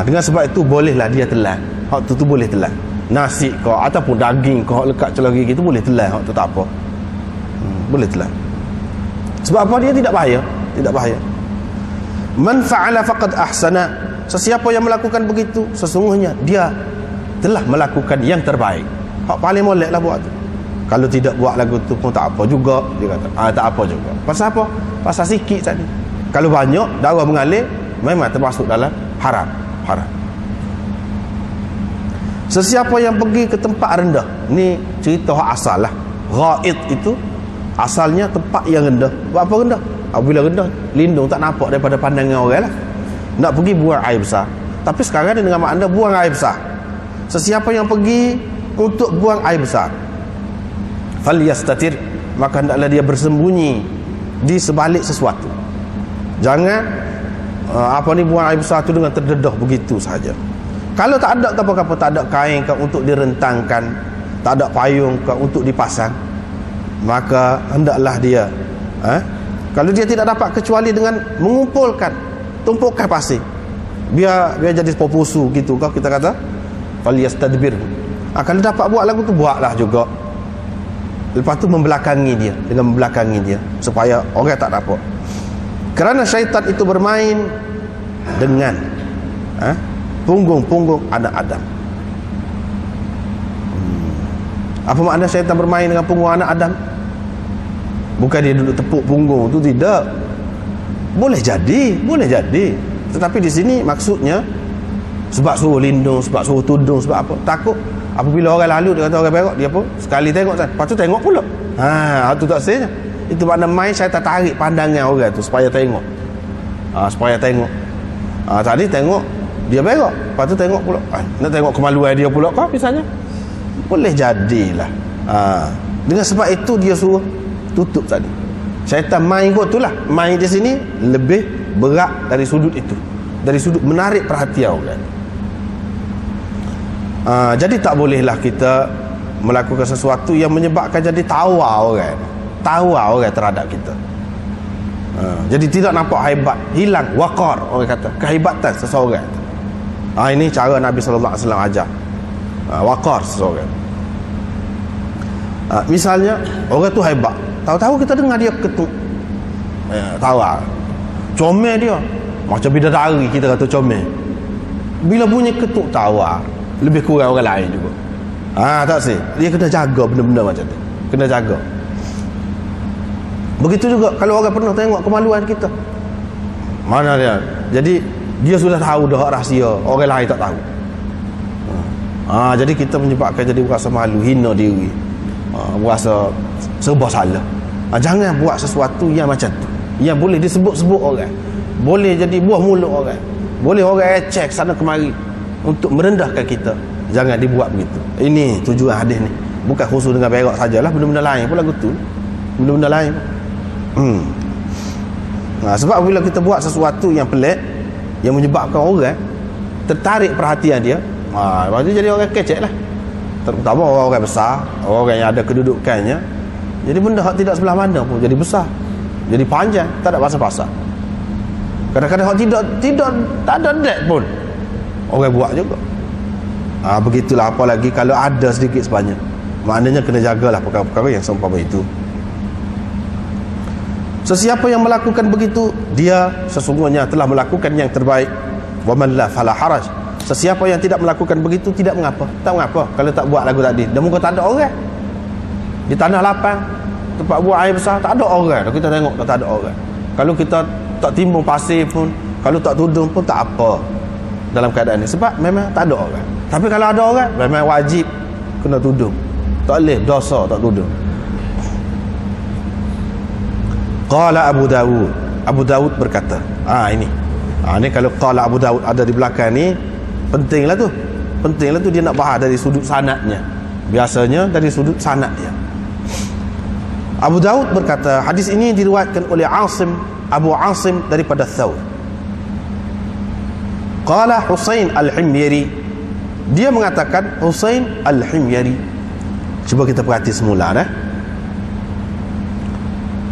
Dengan sebab itu bolehlah dia telan. Hak tu boleh telan. Nasi kau ataupun daging kau lekat celah gigi tu boleh telan, hak tu tak apa. Boleh telan. Sebab apa? Dia tidak bahaya, tidak bahaya. Man fa'ala faqad ahsana. Sesiapa yang melakukan begitu, sesungguhnya dia telah melakukan yang terbaik. Hak paling molek lah buat tu. Kalau tidak buat lagu tu pun tak apa juga, dia kata. Tak apa juga. Pasal apa? Pasal sikit tadi. Kalau banyak darah mengalir, memang termasuk dalam haram. Sesiapa yang pergi ke tempat rendah, ni cerita hak asal lah. Ghaid itu asalnya tempat yang rendah. Buat apa rendah? Bila rendah, lindung tak nampak daripada pandangan orang lah. Nak pergi buang air besar. Tapi sekarang ni dengan makna buang air besar. Sesiapa yang pergi untuk buang air besar, falyastatir, maka hendaklah dia bersembunyi di sebalik sesuatu. Jangan buang air besar tu dengan terdedah begitu saja. Kalau tak ada apa-apa, tak ada kain ke untuk direntangkan, tak ada payung ke untuk dipasang, maka hendaklah dia kalau dia tidak dapat kecuali dengan mengumpulkan tumpukan pasir, biar jadi popusu gitu, kalau kita kata falyastadbir. Kalau dapat buat lagu tu, buatlah juga. Lepas tu membelakangi dia, dengan membelakangi dia supaya orang tak dapat. Kerana syaitan itu bermain dengan punggung-punggung anak Adam. Apa makna syaitan bermain dengan punggung anak Adam? Bukan dia duduk tepuk punggung tu, tidak. Boleh jadi. Tetapi di sini maksudnya sebab suruh lindung, sebab suruh tudung, sebab apa? Takut apabila orang lalu, dia kata orang berak, dia pun sekali tengok kan, lepas tu tengok pula. Tu tak sebenarnya. Itu makna main syaitan tarik pandangan orang tu supaya tengok. Tadi tengok dia berak, lepas tu tengok pula, nak tengok kemaluan dia pula kau misalnya. Boleh jadilah. Dengan sebab itu dia suruh tutup tadi. Syaitan main kot tu lah. Main di sini lebih berat dari sudut itu, dari sudut menarik perhatian orang. Jadi tak bolehlah kita melakukan sesuatu yang menyebabkan jadi tawa orang terhadap kita. Jadi tidak nampak hebat, hilang waqar, orang kata kehebatan seseorang. Ini cara Nabi SAW ajar. Waqar seseorang. Misalnya orang tu hebat, tahu-tahu kita dengar dia ketuk, tawa, comel dia macam bidadari, kita kata comel. Bila bunyi ketuk tawa, lebih kurang orang lain juga. Tak sih. Dia kena jaga benda-benda macam tu. Kena jaga. Begitu juga kalau orang pernah tengok kemaluan kita. Mana dia? Jadi dia sudah tahu dah rahsia, orang lain tak tahu. Jadi kita menyebabkan jadi rasa malu, hina diri. Rasa serba salah. Jangan buat sesuatu yang macam tu, yang boleh disebut-sebut orang, boleh jadi buah mulut orang, boleh orang ecek sana kemari untuk merendahkan kita. Jangan dibuat begitu. Ini tujuan hadis ni. Bukan khusus dengan berak sajalah, benda-benda lain pun lagu tu. Benda-benda lain. Sebab bila kita buat sesuatu yang pelik, yang menyebabkan orang tertarik perhatian dia, lepas tu jadi orang kecek lah. Terutama orang besar, orang yang ada kedudukannya. Jadi benda hak tidak sebelah mana pun jadi besar, jadi panjang, tak ada pasal-pasal. Kadang-kadang hak tidak tak ada dek pun orang buat juga. Begitulah, apalagi kalau ada sedikit sebanyak. Maknanya kena jagalah perkara-perkara yang seumpama itu. Sesiapa yang melakukan begitu, dia sesungguhnya telah melakukan yang terbaik. Wa man la fala haraj. Sesiapa yang tidak melakukan begitu, tidak mengapa. Tak mengapa kalau tak buat lagu tadi. Dan muka tak ada orang. Di tanah lapang, tempat buang air besar, tak ada orang. Kita tengok tak ada orang. Kalau kita tak timbun pasir pun, kalau tak tudung pun tak apa dalam keadaan ini. Sebab memang tak ada orang. Tapi kalau ada orang, memang wajib kena tudung. Tak boleh dosa tak tudung. Qala Abu Dawud. Abu Daud berkata, ini kalau qala Abu Daud ada di belakang ni, pentinglah tu dia nak bahas dari sudut sanadnya. Biasanya dari sudut sanadnya. Abu Daud berkata, hadis ini diriwayatkan oleh Abu Asim daripada Thawr. Qala Husain Al-Himyari, dia mengatakan Husain Al-Himyari. Cuba kita perhati semula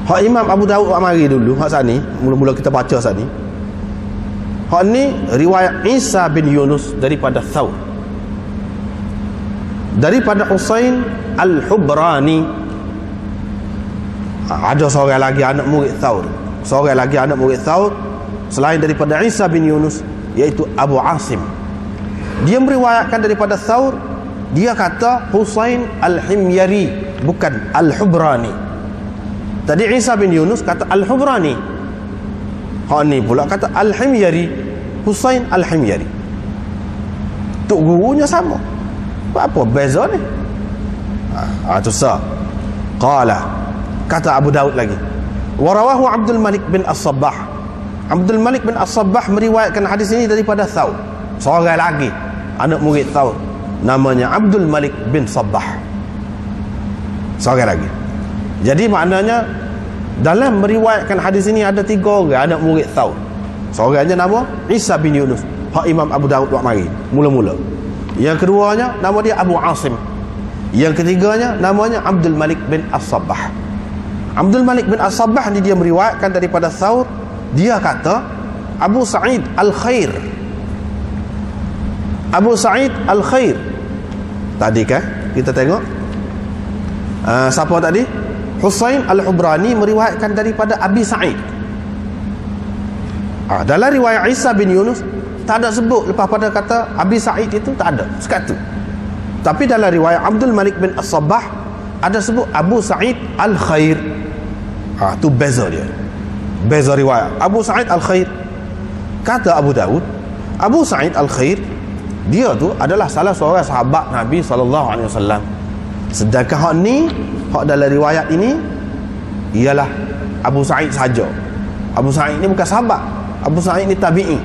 hak Imam Abu Daud mari dulu, hak sani mula-mula kita baca sani. Hak ni riwayat Isa bin Yunus daripada Thawr, daripada Husain Al-Hubrani. Ada seorang lagi anak murid Thawr, selain daripada Isa bin Yunus, iaitu Abu Asim. Dia meriwayatkan daripada Thawr, dia kata Husain Al-Himyari, bukan Al-Hubrani. Tadi Isa bin Yunus kata Al-Hubrani, hak ni pula kata Al-Himyari, Husain Al-Himyari. Tok gurunya sama, apa beza ni? Itu sah. Qala, kata Abu Daud lagi, warawahu Abdul Malik bin As-Sabbah. Abdul Malik bin As-Sabbah meriwayatkan hadis ini daripada Thawr. Seorang lagi anak murid Thawr, namanya Abdul Malik bin Sabbah. Seorang lagi. Jadi maknanya dalam meriwayatkan hadis ini ada 3 orang anak murid Thawr. Seorangnya nama Isa bin Yunus, hak Imam Abu Daud buat mari mula-mula. Yang keduanya nama dia Abu Asim. Yang ketiganya namanya Abdul Malik bin As-Sabbah. Abdul Malik bin As-Sabbah ni dia meriwayatkan daripada Thawr. Dia kata Abu Sa'id Al-Khair. Abu Sa'id Al-Khair tadi kan kita tengok siapa tadi? Husain Al-Hubrani meriwayatkan daripada Abi Sa'id. Dalam riwayat Isa bin Yunus tak ada sebut lepas pada kata Abi Sa'id itu, tak ada sekatu. Tapi dalam riwayat Abdul Malik bin As-Sabbah ada sebut Abu Sa'id Al-Khair. Tu beza dia, beza riwayat. Abu Sa'id Al-Khair, kata Abu Daud, Abu Sa'id Al-Khair dia tu adalah salah seorang sahabat Nabi SAW. Sedangkan hak ni, hak dalam riwayat ini ialah Abu Sa'id saja. Abu Sa'id ni bukan sahabat, Abu Sa'id ni tabi'i.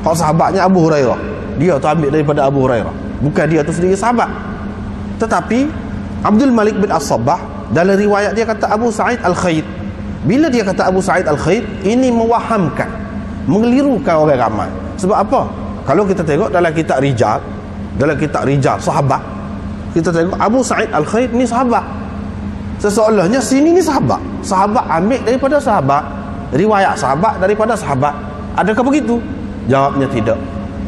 Hak sahabatnya Abu Hurairah, dia tu ambil daripada Abu Hurairah, bukan dia tu sendiri sahabat. Tetapi Abdul Malik bin As-Sabbah dalam riwayat dia kata Abu Sa'id Al-Khair. Bila dia kata Abu Sa'id Al-Khair, ini mewahamkan, mengelirukan orang ramai. Sebab apa? Kalau kita tengok dalam kitab Rijal sahabat, kita tengok Abu Sa'id Al-Khair ni sahabat. Seseolahnya sini ni sahabat ambil daripada sahabat, riwayat sahabat daripada sahabat. Adakah begitu? Jawabnya tidak.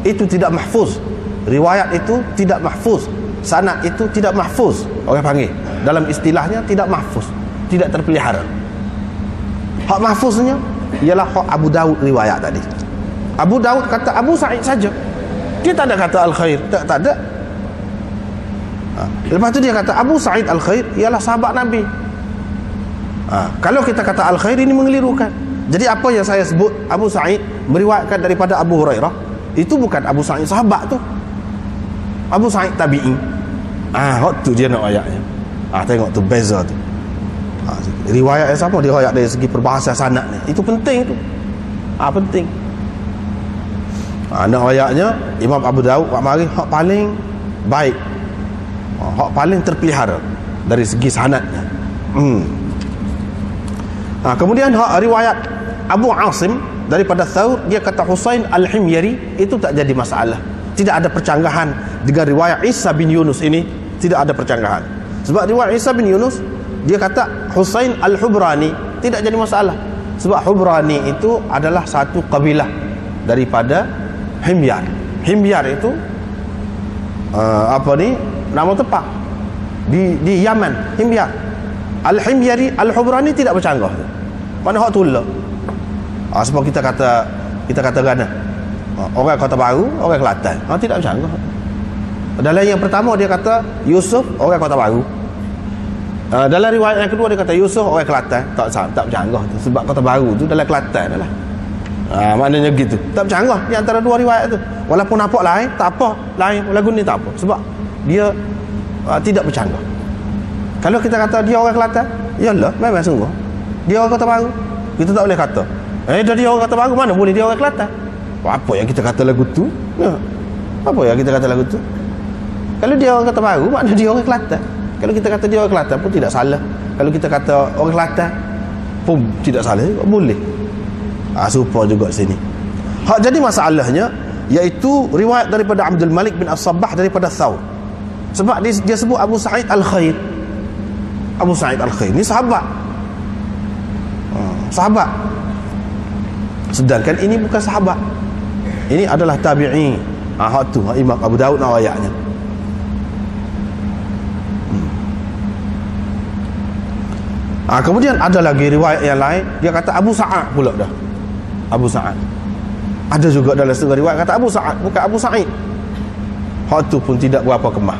Itu tidak mahfuz. Riwayat itu tidak mahfuz. Sanad itu tidak mahfuz. Orang panggil dalam istilahnya tidak mahfuz, tidak terpelihara. Hak mahfuznya ialah hak Abu Daud riwayat tadi. Abu Daud kata Abu Sa'id saja, dia tak ada kata Al-Khair, tak ada. Lepas tu dia kata Abu Sa'id Al-Khair ialah sahabat Nabi. Kalau kita kata Al-Khair, ini mengelirukan. Jadi apa yang saya sebut Abu Sa'id meriwayatkan daripada Abu Hurairah, itu bukan Abu Sa'id sahabat tu, Abu Sa'id tabi'i. Tu dia nak ayatnya. Tengok tu beza tu. Riwayat yang sama, riwayat dari segi perbahasan sanad ni, itu penting tu. Penting. Nak ayatnya Imam Abu Daud buat mari hak paling baik, hak paling terpelihara dari segi sanadnya. Kemudian hak riwayat Abu Asim daripada Thawr, dia kata Husain Al-Himyari, itu tak jadi masalah. Tidak ada percanggahan dengan riwayat Isa bin Yunus ini, tidak ada percanggahan. Sebab riwayat Isa bin Yunus dia kata Husain Al-Hubrani, tidak jadi masalah. Sebab Hubrani itu adalah satu kabilah daripada Himyar. Himyar itu nama tempat di Yaman, Himyar. Al-Himyari, Al-Hubrani tidak bercanggah. Mana hak tulah. Sebab kita kata gana, orang Kota Baru, orang Kelantan, tidak bercanggah. Dalam yang pertama dia kata Yusuf, orang Kota Baru. Dalam riwayat yang kedua dia kata Yusuf, orang Kelantan. Tak bercanggah. Sebab Kota Baru tu dalam Kelantan adalah. Maknanya gitu, tak bercanggah di antara dua riwayat tu. Walaupun nampak lain, tak apa, lain lagu ni tak apa, sebab dia tidak bercanggah. Kalau kita kata dia orang Kelantan, yalah memang sungguh dia orang Kota Baru, kita tak boleh kata Dah dia orang Kota Baru, mana boleh dia orang Kelantan? Apa yang kita kata lagu tu? Ya. Apa yang kita kata lagu tu? Kalau dia orang Kota Baru, makna dia orang Kelantan. Kalau kita kata dia orang Kelantan pun tidak salah. Kalau kita kata orang Kelantan pun tidak salah juga, boleh. Serupa juga sini. Jadi masalahnya iaitu riwayat daripada Abdul Malik bin As-Sabbah daripada Thawr. Sebab dia sebut Abu Sa'id Al-Khair. Abu Sa'id Al-Khair ni sahabat. Sahabat. Sedangkan ini bukan sahabat. Ini adalah tabi'i. Hak tu Imam Abu Daud nak ayatnya. Kemudian ada lagi riwayat yang lain, dia kata Abu Sa'ad pula dah. Abu Sa'ad. Ada juga dalam setengah riwayat kata Abu Sa'ad, bukan Abu Sa'id. Hak tu pun tidak berapa kemah.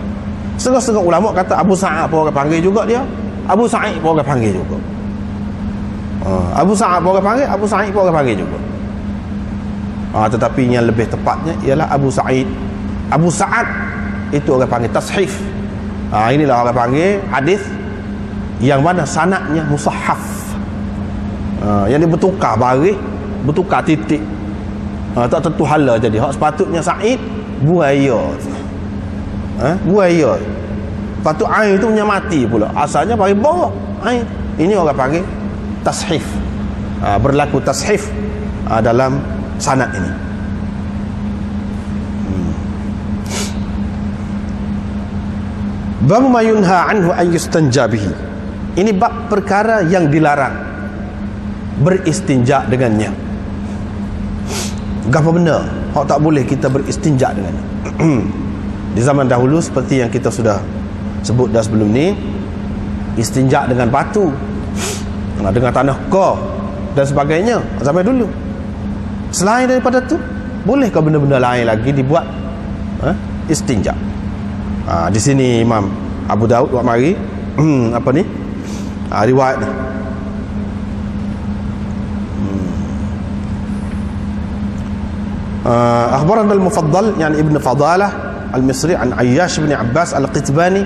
Setengah-setengah ulama kata Abu Sa'ad pun orang panggil juga dia, Abu Sa'id pun orang panggil juga. Abu Sa'ad pun orang panggil, Abu Sa'id pun orang panggil juga. Tetapi yang lebih tepatnya ialah Abu Sa'id. Abu Sa'ad itu orang panggil tashif. Inilah orang panggil hadis yang mana sanadnya musahhaf. Yang dia bertukar baris, bertukar titik. Tak tentu hala jadi. Hak sepatutnya Sa'id buaya. Buaya. Patut air tu punya mati pula. Asalnya bagi bawah air. Ini orang panggil tashif. Berlaku tashif dalam sanad ini. Bab ma yunha anhu an yustanja bihi. Ini bab perkara yang dilarang beristinja dengannya. Apa benda hak tak boleh kita beristinja dengannya? Di zaman dahulu seperti yang kita sudah sebut dah sebelum ni, istinja dengan batu, dengan tanah kor dan sebagainya zaman dulu. Selain daripada tu, bolehkah benda-benda lain lagi dibuat istinja? Di sini Imam Abu Daud buat mari apa ni? Riwayat ni. Akhbarana al-Mufaddal yani Ibn Fadalah al-Misri an Ayyash bin Abbas al-Qitbani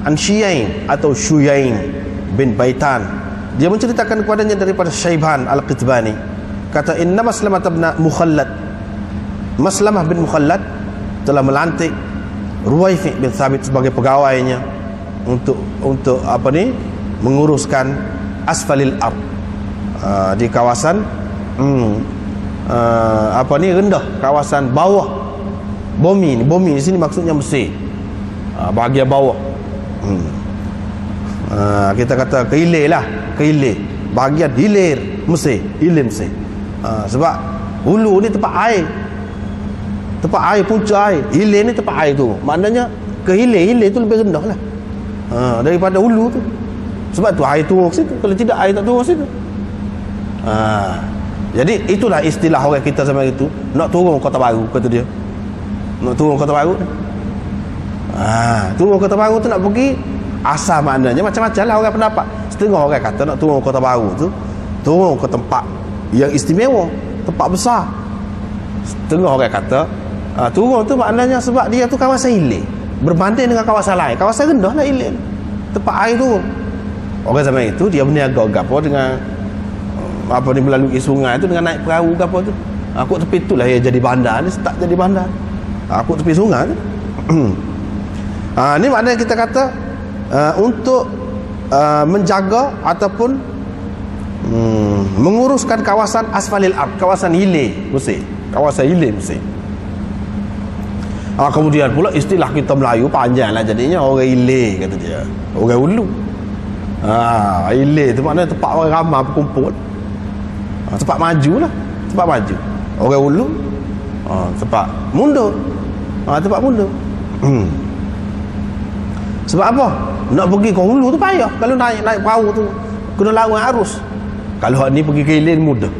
an Syiyain atau Syuyain bin Baitan. Dia menceritakan kepadanya daripada Syaiban al-Qitbani. Kata inna Maslamah bin Mukhallad, Maslamah bin Mukhallad telah melantik Ruwaifi bin Thabit sebagai pegawainya untuk apa ni, menguruskan asfalil ard, di kawasan apa ni, rendah, kawasan bawah bumi. Bumi di sini maksudnya Mesir, bahagian bawah. Kita kata kehilir lah, kehilir, bahagian hilir Mesir, hilir Mesir. Sebab hulu ni tempat air, punca air. Hilir ni tempat air tu, maknanya kehilir tu lebih rendah lah daripada hulu tu. Sebab tu air turun ke situ, kalau tidak air tak turun ke situ. Jadi itulah istilah orang kita zaman itu, nak turun Kota Baru, kata dia. Nak turun Kota Baru. Turun Kota Baru tu nak pergi, asal maknanya macam-macam lah orang pendapat. Setengah orang kata nak turun Kota Baru tu, turun ke tempat yang istimewa, tempat besar. Setengah orang kata turun tu maknanya sebab dia tu kawasan hilir, berbanding dengan kawasan lain. Kawasan rendah lah hilir, tempat air turun. Orang zaman itu dia berniaga gapo dengan apa ni, melalui sungai tu dengan naik perahu gapo tu. Aku tepi tu lah dia jadi bandar ni, start jadi bandar. Aku tepi sungai tu. Ni maknanya kita kata untuk menjaga ataupun menguruskan kawasan asfalil ard, kawasan hilir Mesir, kawasan hilir Mesir. Kemudian pula istilah kita Melayu panjang lah jadinya, orang hilir kata dia, orang hulu. Hilir tu maknanya tempat orang ramai berkumpul, tempat maju lah, tempat maju. Orang hulu tempat mundur, tempat mundur. Sebab apa? Nak pergi ke hulu tu payah. Kalau naik perahu tu kena lawan arus. Kalau hak ni pergi ke hilir mudah.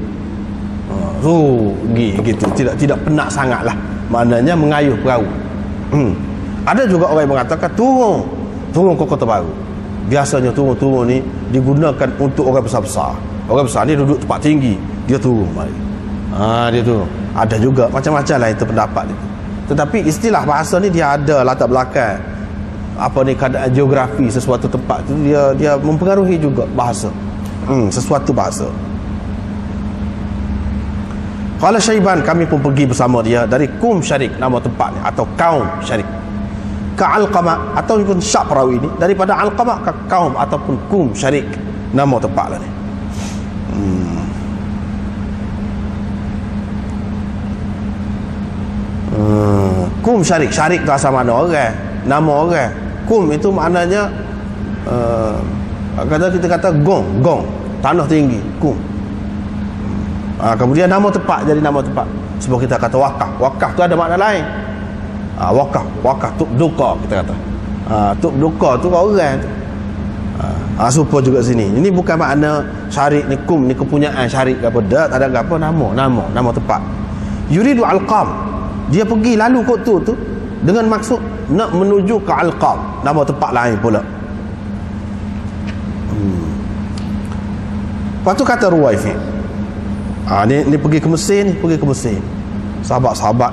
So gitu, tidak penat sangat lah, maknanya mengayuh perahu. Ada juga orang yang mengatakan turun ke Kota Baru. Biasanya turun ni digunakan untuk orang besar-besar. Orang besar ni duduk tempat tinggi, dia turun mari. Dia turun. Ada juga macam-macam lah itu pendapat itu. Tetapi istilah bahasa ni dia ada latar belakang, apa ni, keadaan geografi sesuatu tempat tu, dia mempengaruhi juga bahasa. Sesuatu bahasa. Qala Syaiban, kami pun pergi bersama dia dari Kum Syarik, nama tempat ni, atau kaum Syarik. Ka Alqamah, atau pun syak perawi ni daripada Alqamah ke kaum ataupun Kum Syarik, nama tempat lah ni. Kum Syarik, Syarik tu asal mana orang, nama orang. Kum itu maknanya kita kata gong, tanah tinggi, Kum. Kemudian nama tempat jadi nama tempat. Sebab kita kata wakaf tu ada makna lain. Wakaf tuk duka kita kata. Tuk duka tu orang tu. Supaya juga sini. Ini bukan makna Syarik ni, Kum ni kepunyaan Syarik ke apa, tak ada apa, nama tempat. Yuridu Alqam, dia pergi lalu kot tu dengan maksud nak menuju ke Alqam, nama tempat lain pula. Lepas tu kata Ruwaifi, ni pergi ke Mesir, sahabat-sahabat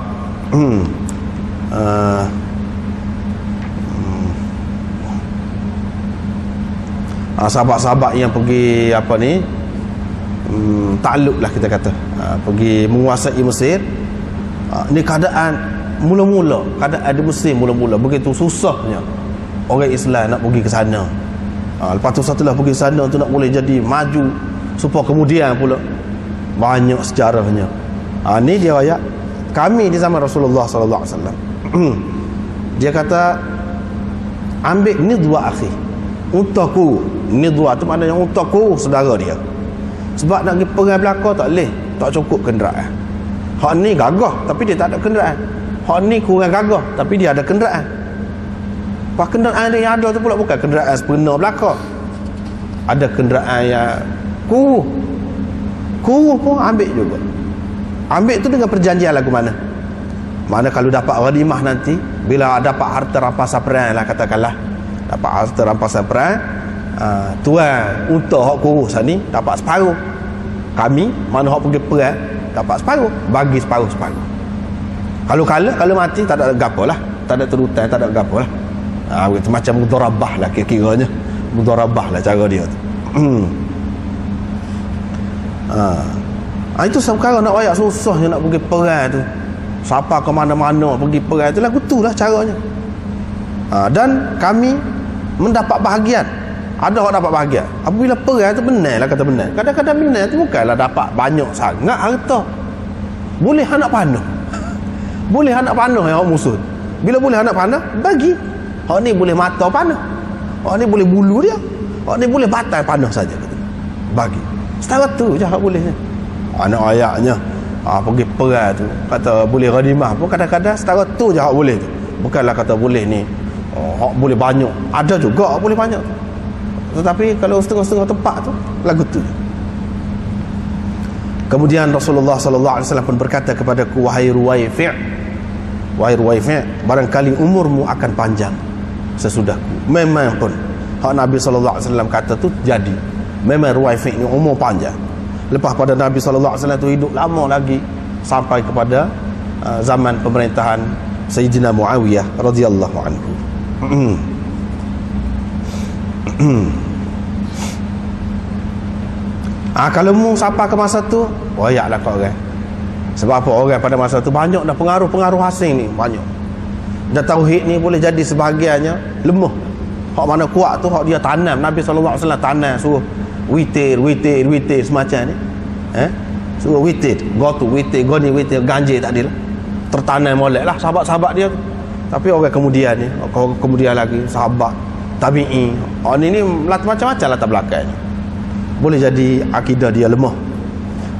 sahabat-sahabat yang pergi apa ni, takluk lah kita kata, pergi menguasai Mesir. Ni keadaan mula-mula, keadaan di Mesir mula-mula begitu susahnya orang Islam nak pergi ke sana. Lepas tu setelah pergi sana tu nak boleh jadi maju, supaya kemudian pula banyak sejarahnya. Ni dia ayat kami di zaman Rasulullah sallallahu alaihi wasallam. Dia kata ambil nidwa akhi, untukku. Nidwa tu maknanya untukku, saudara dia. Sebab nak pergi perang belaka tak boleh, tak cukup kenderaan. Hak ni gagah tapi dia tak ada kenderaan. Hak ni kurang gagah tapi dia ada kenderaan. Pak kenderaan dia yang ada tu pula bukan kenderaan sebenar belaka. Ada kenderaan yang kuruh pun ambil juga. Ambil tu dengan perjanjian lagu mana? Mana kalau dapat ghanimah nanti, bila dapat harta rampasan perang lah katakanlah, dapat harta rampasan perang, tuan untuk hak kuruh sini dapat separuh. Kami mana hak pergi perang dapat separuh, bagi separuh. Kalau mati tak ada gapo lah, tak ada terutan, tak ada gapo lah. Itu macam mudharabah lah kira-kiranya. Mudharabah lah cara dia tu. Itu sekarang nak wayak susahnya nak pergi perang tu. Siapa ke mana-mana pergi perang tu, lagu tu lah caranya. Dan kami mendapat bahagian. Ada orang dapat bahagian apabila perang tu benar lah, kata benar. Kadang-kadang benar tu bukanlah dapat banyak sangat harta. Boleh anak panah. Boleh anak panah yang orang musuh. Bila boleh anak panah, bagi. Hak ni boleh mata panah, hak ni boleh bulu dia, hak ni boleh batai panah saja, kata. Bagi. Setara tu je hak bolehnya. Anak ayatnya pergi perang tu kata boleh ghanimah pun kadang-kadang setara tu je hak boleh tu. Bukanlah kata boleh ni hak boleh banyak. Ada juga hak boleh banyak tu. Tetapi kalau setengah-setengah tempat tu lagu tu. Kemudian Rasulullah sallallahu alaihi wasallam pun berkata kepadaku, wahai Ruwaifi', barangkali umurmu akan panjang sesudahku. Memang pun hak Nabi sallallahu alaihi wasallam kata tu jadi. Memang Ruwaifi' ni umur panjang. Lepas pada Nabi sallallahu alaihi wasallam tu hidup lama lagi sampai kepada zaman pemerintahan Sayyidina Muawiyah radhiyallahu anhu. Kalau mu siapa ke masa tu, wayaklah kau orang. Sebab apa? Orang pada masa tu banyak dah pengaruh-pengaruh asing ni, banyak. Dan tauhid ni boleh jadi sebahagiannya lemah. Hak mana kuat tu hak dia tanam. Nabi sallallahu alaihi wasallam tanam suruh witir semacam ni. Suruh witir, goni witir ganjil tak adil. Tertanam moleklah sahabat-sahabat dia. Tapi orang kemudian ni, orang kemudian lagi sahabat tabi'i. Hak ni macam-macam latar belakangnya. Boleh jadi akidah dia lemah.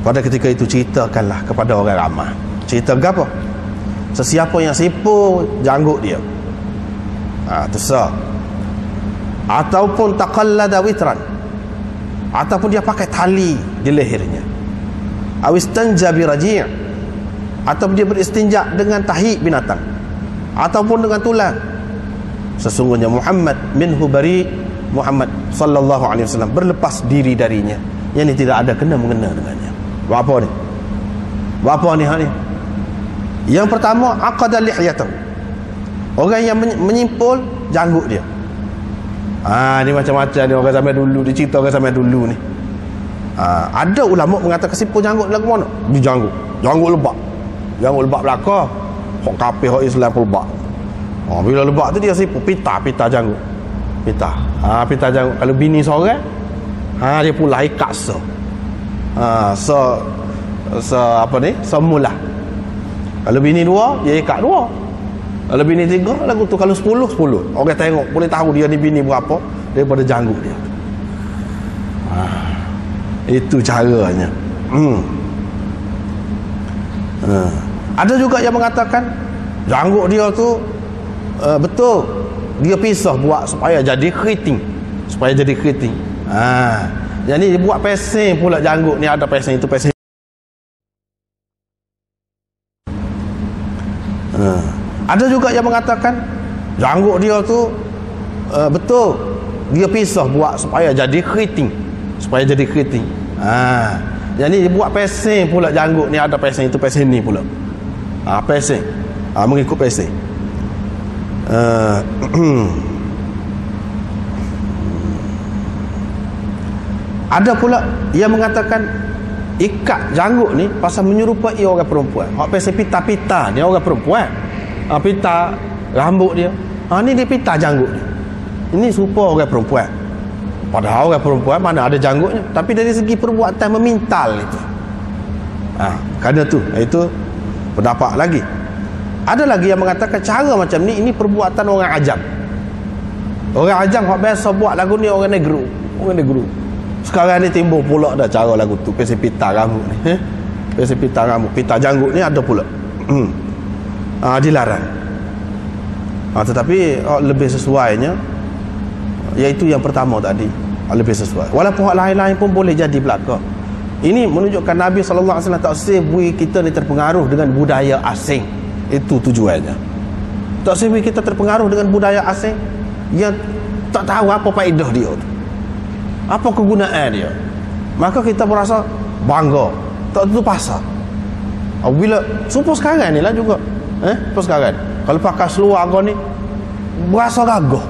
Pada ketika itu ceritakanlah kepada orang ramai. Cerita apa? Sesiapa yang sipu janggut dia. Terserah. Ataupun taqallada witran. Ataupun dia pakai tali di lehernya. Awistanja bi raji'. Ataupun dia beristinja dengan tahi binatang. Ataupun dengan tulang. Sesungguhnya Muhammad minhu bari, Muhammad sallallahu alaihi wasallam berlepas diri darinya. Yang ini tidak ada kena-mengena dengannya. Apa ni? Apa ni hak ni? Yang pertama, aqada lihyatahu. Orang yang menyimpul janggut dia. Ni macam-macam ni orang zaman dulu, dicerita orang zaman dulu ni. Ada ulama mengatakan siput janggut lagu mana? Di janggut lebak. Janggut lebak belaka. Hak kafir hak Islam pun lebak. Bila lebak tu dia siput pita janggut. Pita. Pita janggut. Kalau bini seorang, dia pula ikat semula. Kalau bini dua, dia ikat dua. Kalau bini tiga, lagu tu kalau 10. Orang tengok boleh tahu dia ni bini berapa daripada janggut dia. Itu caranya. Ada juga yang mengatakan janggut dia tu betul dia pisah buat supaya jadi keriting. Jadi dia buat pesing pula janggut ni, ada pesing itu pesing. Ada juga yang mengatakan janggut dia tu betul dia pisah buat supaya jadi keriting. Jadi dia buat pesing pula janggut ni, ada pesing itu pesing ni pula. Pesing. Mengikut pesing. Ada pula yang mengatakan ikat janggut ni pasal menyerupai orang perempuan. Hak pesing pita-pita ni orang perempuan. Pita rambut dia. Ni dia pita janggut ni. Ini serupa orang perempuan. Padahal orang perempuan mana ada janggutnya, tapi dari segi perbuatan memintal itu. Kerana tu, itu pendapat lagi. Ada lagi yang mengatakan cara macam ni, ini perbuatan orang ajam. Orang ajam hak biasa buat lagu ni orang negro. Sekarang ni timbul pula dah cara lagu tu, pesing pita rambut ni. Pesing pita rambut, pita janggut ni ada pula. Dilarang. Tetapi lebih sesuainya iaitu yang pertama tadi, lebih sesuai. Walaupun hak lain-lain pun boleh jadi belaka. Ini menunjukkan Nabi sallallahu alaihi wasallam tak sebui kita ni terpengaruh dengan budaya asing. Itu tujuannya. Tak sebui kita terpengaruh dengan budaya asing yang tak tahu apa faedah dia tu, apa kegunaan dia. Maka kita merasa bangga, tak tentu pasal. Bila supaya sekarang ni lah juga, sekarang kalau pakai seluar kau ni berasa gagah,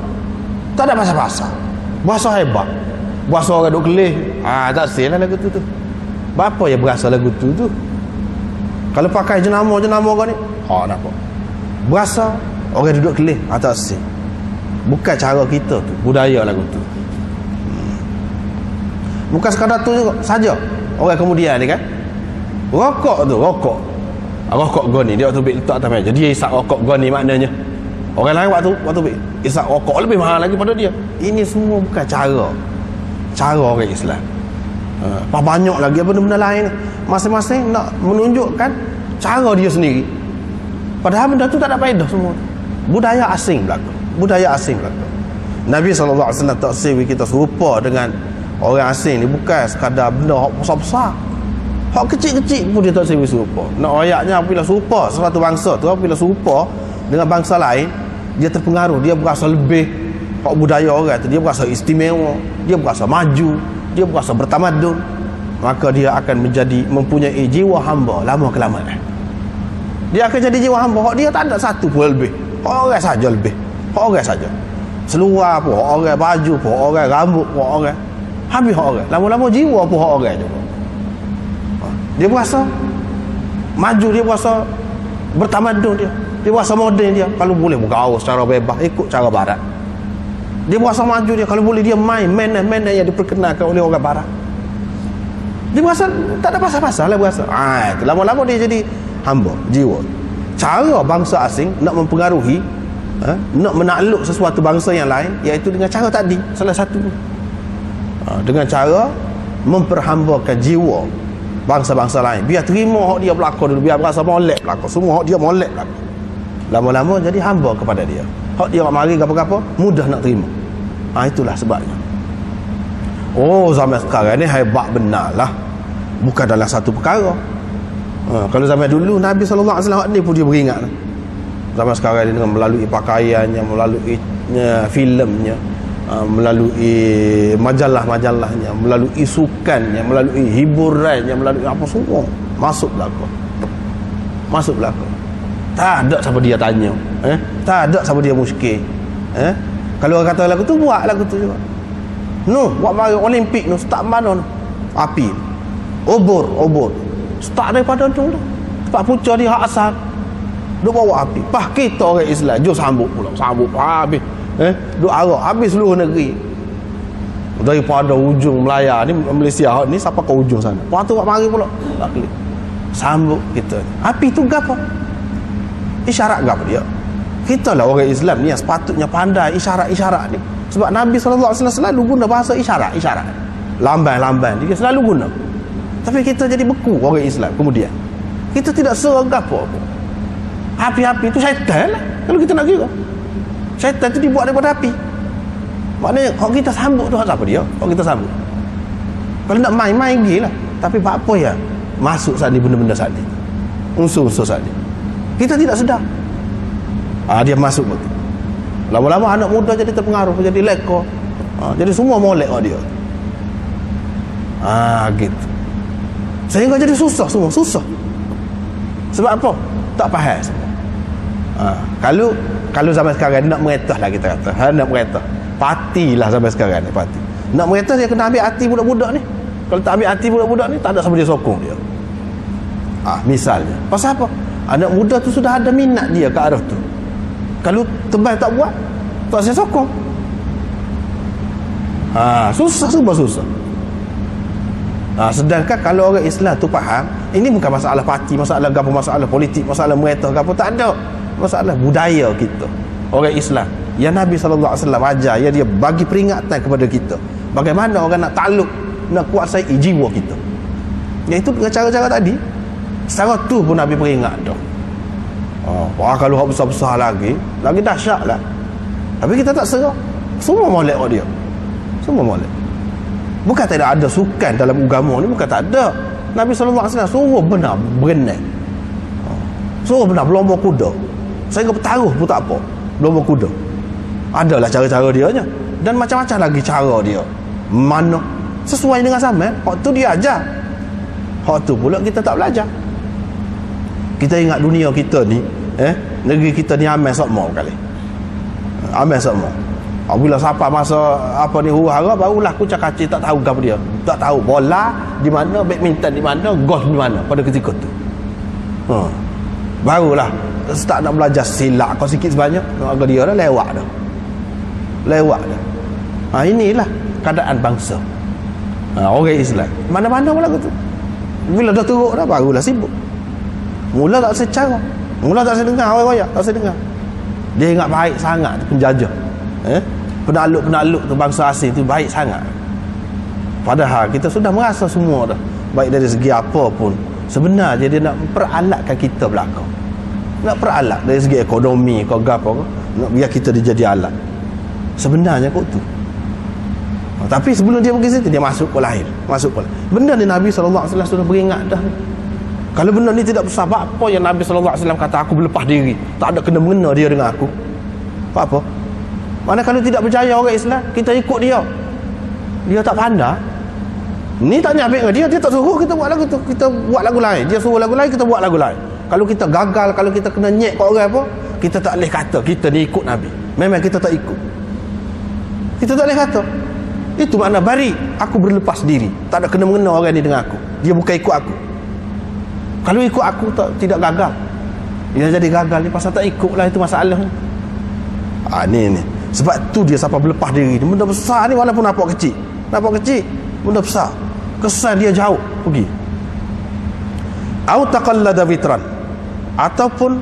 tak ada pasal-pasal, berasa hebat, berasa orang duk kelih. Tak silah lagu tu. Apa yang berasa lagu tu? Kalau pakai jenama kau ni, nampak berasa orang duduk kelih. Tak sih. Bukan cara kita tu, budaya lagu tu. Bukan sekadar tu juga saja. Orang kemudian ni kan, rokok goni dia waktu letak atas meja, dia isap rokok goni, maknanya orang lain waktu isap rokok lebih mahal lagi pada dia. Ini semua bukan cara orang Islam. Banyak lagi benda-benda lain, masing-masing nak menunjukkan cara dia sendiri, padahal benda tu tak ada faedah semua. Budaya asing belaka. Nabi SAW tak sewi kita serupa dengan orang asing ni, bukan sekadar benda hak besar-besar, hak kecil-kecil pun dia tak sewi serupa. Nak ayatnya apabila serupa satu bangsa tu, apabila serupa dengan bangsa lain, dia terpengaruh, dia berasa lebih hak budaya orang tu, dia berasa istimewa, dia berasa maju, dia berasa bertamadun, maka dia akan mempunyai jiwa hamba lama kelamaan. Dia akan jadi jiwa hamba, hak dia tak ada satu pun lebih, hak orang saja lebih, hak orang saja. Seluar pun hak orang, baju pun hak orang, rambut pun hak orang, habis hak orang. Lama-lama jiwa pun hak orang juga. Dia berasa maju, dia berasa bertamadun, dia berasa moden dia. Kalau boleh bergaul secara bebas ikut cara barat, dia berasa maju dia. Kalau boleh dia main yang diperkenalkan oleh orang barat, dia berasa tak ada pasal-pasal lah berasa. Itu lama-lama dia jadi hamba jiwa. Cara bangsa asing nak mempengaruhi, nak menakluk sesuatu bangsa yang lain, iaitu dengan cara tadi, salah satu dengan cara memperhambakan jiwa bangsa-bangsa lain, biar terima hak dia berlaku dulu, biar berasa molek berlaku, semua hak dia molek berlaku. Lama-lama jadi hamba kepada dia, hak dia mari apa-apa mudah nak terima. Itulah sebabnya. Zaman sekarang ni hebat benar lah, bukan dalam satu perkara. Kalau zaman dulu Nabi SAW ni pun dia beringat. Zaman sekarang ni dengan melalui pakaiannya, melalui filmnya, melalui majalah-majalahnya, melalui sukannya, melalui hiburannya, melalui apa semua masuk belakang. Tak ada siapa dia tanya, tak ada siapa dia muskil. Kalau orang kata lagu tu, buat lagu tu juga. Buat bagi Olimpik start mana api. Obor. Start daripada tu dah. Tempat puca dia hak asal. Duk bawa api. Pah kita orang Islam jom sambut pula. Sambut habis. Duk arak habis seluruh negeri. Daripada ujung Melaya ni, Malaysia ni sampai ke ujung sana. Lepas tu mari pula. Tak klik. Sambut kita. Api tu gapo? Isyarat gapo dia? Kita lah orang Islam ni yang sepatutnya pandai isyarat-isyarat ni. Sebab Nabi SAW selalu guna bahasa isyarat. Lamban dia selalu guna. Tapi kita jadi beku orang Islam kemudian. Kita tidak serang gapo. Api-api tu syaitan lah. Kalau kita nak kira. Syaitan tu dibuat daripada api. Maknanya kalau kita sambut tu apa dia? Kalau kita sambut. Kalau nak main gila lah. Tapi apa ya? Masuk saat ni benda-benda saat ni. Unsur-unsur saat ni. Kita tidak sedar. Dia masuk betul. Lama-lama anak muda jadi terpengaruh, jadi leka. Jadi semua molek dia. Gitu. Sehingga jadi susah semua, susah. Sebab apa? Tak faham semua. Kalau zaman sekarang nak meretah lah kita kata. Nak meretah. Patilah zaman sekarang ni, pati. Nak meretah dia kena ambil hati budak-budak ni. Kalau tak ambil hati budak-budak ni, tak ada sama dia sokong dia. Misalnya. Pasal apa? Anak muda tu sudah ada minat dia ke arah tu. Kalau tebal tak buat, tak saya sokong. Susah. Sedangkan kalau orang Islam tu faham, ini bukan masalah parti, masalah gapo, masalah politik, masalah meretah gapo, tak ada. Masalah budaya kita. Orang Islam yang Nabi SAW ajar, dia bagi peringatan kepada kita bagaimana orang nak takluk, nak kuasai jiwa kita, iaitu dengan cara-cara tadi. Secara tu pun Nabi peringat dah. Kalau hak besar-besar lagi dahsyat lah. Tapi kita tak serah. Semua molek dia. Semua molek. Bukan tak ada sukan dalam agama ni, bukan tak ada. Nabi SAW suruh benar berenang, suruh benar berlomba kuda. Sehingga bertaruh pun tak apa, berlomba kuda. Adalah cara-cara dia nya. Dan macam-macam lagi cara dia. Mana sesuai dengan zaman. Hak tu dia ajar. Hak tu pula kita tak belajar. Kita ingat dunia kita ni, negeri kita ni aman semua kali. Aman semua. Bila siapa masa apa ni huru-hara, barulah kucak-kacir tak tahu apa dia. Tak tahu bola di mana, badminton di mana, golf di mana pada ketika tu. Barulah start nak belajar silap kau sikit sebanyak, agak dia dah lewat dah. Inilah keadaan bangsa. Orang Islam mana-mana pula tu. Bila dah teruk dah, barulah sibuk. Mula tak secara, mula tak sedengar orang-orang, tak sedengar. Dia ingat baik sangat tu penjajah. Penakluk-penakluk tu bangsa asing tu baik sangat. Padahal kita sudah merasa semua dah, baik dari segi apa pun. Sebenarnya dia nak peralatkan kita belakang. Nak peralat dari segi ekonomi kau gapo, nak biar kita dijadi alat. Sebenarnya kok tu. Tapi sebelum dia pergi situ, dia masuk ke lahir. Benda ni Nabi SAW sudah beringat dah. Kalau benda ni tidak bersabab, apa yang Nabi SAW kata aku berlepas diri, tak ada kena-mengena dia dengan aku. Apa? Mana kalau tidak percaya orang Islam, kita ikut dia. Dia tak pandai. Ni tak nyampe dengan dia tak suruh kita buat lagu tu. Kita buat lagu lain. Dia suruh lagu lain, kita buat lagu lain. Kalau kita gagal, kalau kita kena nyek kat orang apa, kita tak boleh kata kita ni ikut Nabi. Memang kita tak ikut. Kita tak boleh kata. Itu makna bari, aku berlepas diri. Tak ada kena-mengena orang ni dengan aku. Dia bukan ikut aku. Kalau ikut aku tidak gagal. Dia jadi gagal ni pasal tak ikut lah, itu masalah. Ni sebab tu dia sampai berlepas diri. Benda besar ni walaupun nampak kecil, benda besar, kesan dia jauh pergi. Au taqallada vitran, ataupun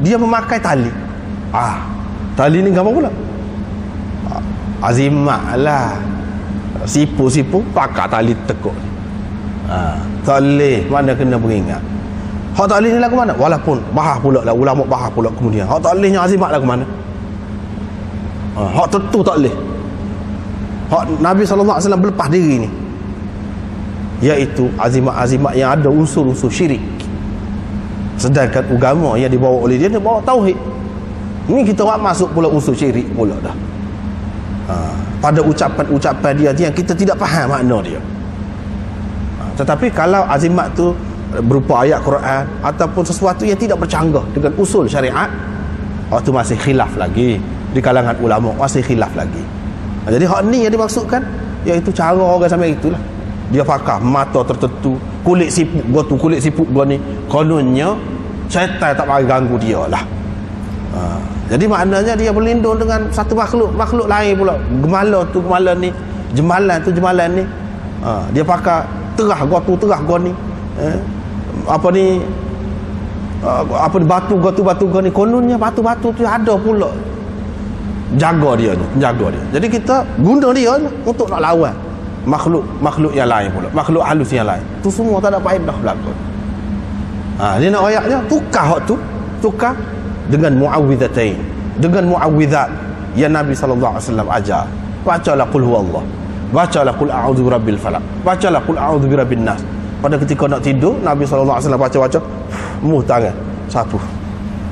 dia memakai tali. Tali ni gapo pula? Azimat lah. Sipu-sipu pakai tali tekuk. Tak boleh, mana kena beringat. Hak tak boleh ni lagu mana? Walaupun bahas pula lah, ulama bahas pula kemudian. Hak tak bolehnya azimat lagu mana? Hak tentu tak boleh. Hak Nabi SAW berlepas diri ni, iaitu azimat-azimat yang ada unsur-unsur syirik. Sedangkan agama yang dibawa oleh dia bawa tauhid. Ni kita masuk pula unsur syirik pula dah. Pada ucapan-ucapan dia yang kita tidak faham makna dia. Tetapi kalau azimat tu berupa ayat Quran ataupun sesuatu yang tidak bercanggah dengan usul syariat, waktu masih khilaf lagi di kalangan ulama, masih khilaf lagi. Jadi hak ni yang dimaksudkan, iaitu cara orang sampai itulah. dia pakai mata tertentu, kulit siput gua tu, kulit siput gua ni, kononnya syaitan tak bagi ganggu dia lah. Jadi maknanya dia berlindung dengan satu makhluk lain pula. Gemala tu gemala ni, jemalan tu jemalan ni. Dia pakai terah gua tu, terah gua ni. Apa ni batu gua ni, kononnya batu-batu tu ada pula jaga dia ni, jaga dia. Jadi kita guna dia untuk nak lawan makhluk yang lain pula, makhluk halus yang lain. Tu semua tak ada faedah berlaku. Dia nak ayat dia tukar hak tu, tukar dengan muawwidzatain, dengan muawwidzat yang Nabi sallallahu alaihi wasallam ajar. Bacalah qul huwallah, bacalah qul a'udzu birabbil falaq, bacalah qul a'udzu birabbin nas. Pada ketika nak tidur, Nabi sallallahu alaihi wasallam baca muh tangan satu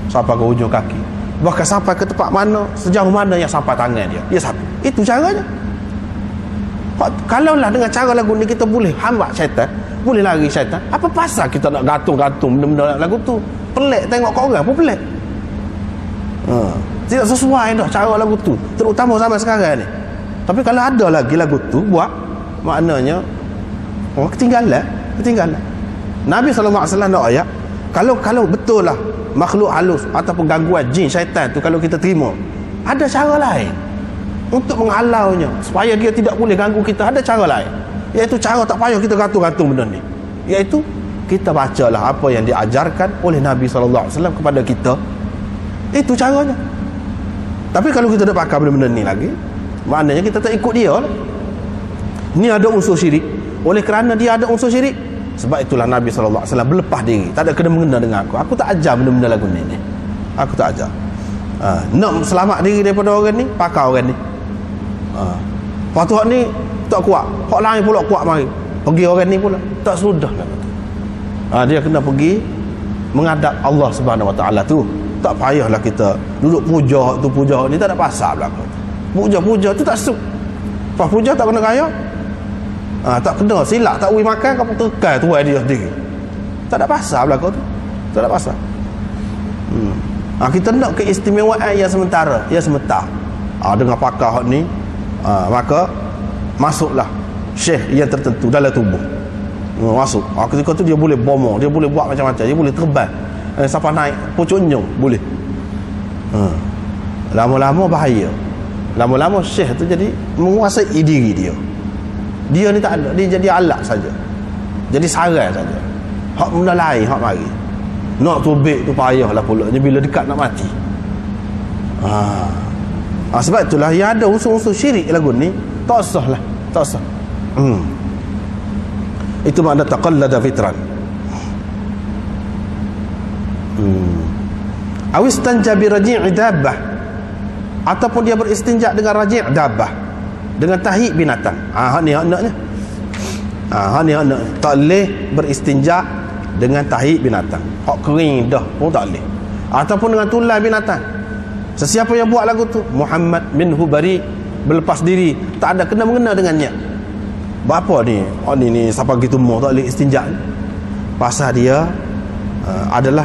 sampai ke ujung kaki, bahkan sampai ke tempat mana, sejauh mana yang sampai tangan dia satu. Itu caranya. Kalaulah dengan cara lagu ni kita boleh hambat syaitan, boleh lari syaitan, apa pasal kita nak gantung-gantung benda-benda lagu tu? Pelik, tengok kau orang pun pelik. Tidak sesuai dah cara lagu tu, terutama zaman sekarang ni. Tapi kalau ada lagi lagu tu buat, maknanya ketinggalan. Nabi SAW nak ayat, kalau betul lah makhluk halus ataupun gangguan jin syaitan tu, kalau kita terima, ada cara lain untuk menghalaunya supaya dia tidak boleh ganggu kita. Ada cara lain, iaitu cara tak payah kita gantung-gantung benda ni, iaitu kita bacalah apa yang diajarkan oleh Nabi SAW kepada kita. Itu caranya. Tapi kalau kita nak pakai benda-benda ni lagi, maknanya kita tak ikut dia lah. Ni ada unsur syirik. Oleh kerana dia ada unsur syirik, sebab itulah Nabi SAW berlepas diri, tak ada kena mengena dengan aku tak ajar benda-benda lagu ni. Aku tak ajar. Nak selamat diri daripada orang ni, pakai orang ni. Lepas tu hak ni tak kuat, hak lain pula kuat mari, pergi orang ni pula, tak sudah lah. Dia kena pergi menghadap Allah Subhanahu Wa Taala tu. Tak payahlah kita duduk puja hak tu, puja hak ni, tak ada pasal belaka. Puja tu tak suk. Pas puja tak kena kaya. Tak kena silap, tak boleh makan, kau tekan tuai dia sendiri. Tak ada pasal belaka tu. Tak ada pasal. Kita nak keistimewaan yang sementara, yang sementara. Dengan pakar hak ni, maka masuklah syekh yang tertentu dalam tubuh. Masuk. Ketika tu dia boleh bomo, dia boleh buat macam-macam, dia boleh terbang sampai naik pucuk nyong boleh. Lama-lama bahaya. Lama-lama syekh tu jadi menguasai diri dia. Dia ni tak ada, dia jadi alat saja, jadi sarai saja. Hak benda lain hak mari. Nak tubik tu payahlah pula bila dekat nak mati. Sebab itulah yang ada unsur-unsur syirik lagu ni tak sah lah, tak sah. Itu makna taqallada fitran. Awis tanja bi raji' dabbah, ataupun dia beristinja dengan raji' dabbah, dengan tahi binatang. Hak ni anaknya. Hak ni anak tak boleh beristinja dengan tahi binatang. Hak kering dah pun tak boleh. Ataupun dengan tulai binatang. Sesiapa yang buat lagu tu, Muhammad minhu bari, berlepas diri, tak ada kena mengena dengannya. Berapa ni? Ni siapa gitu mau tak boleh istinja. Pasal dia adalah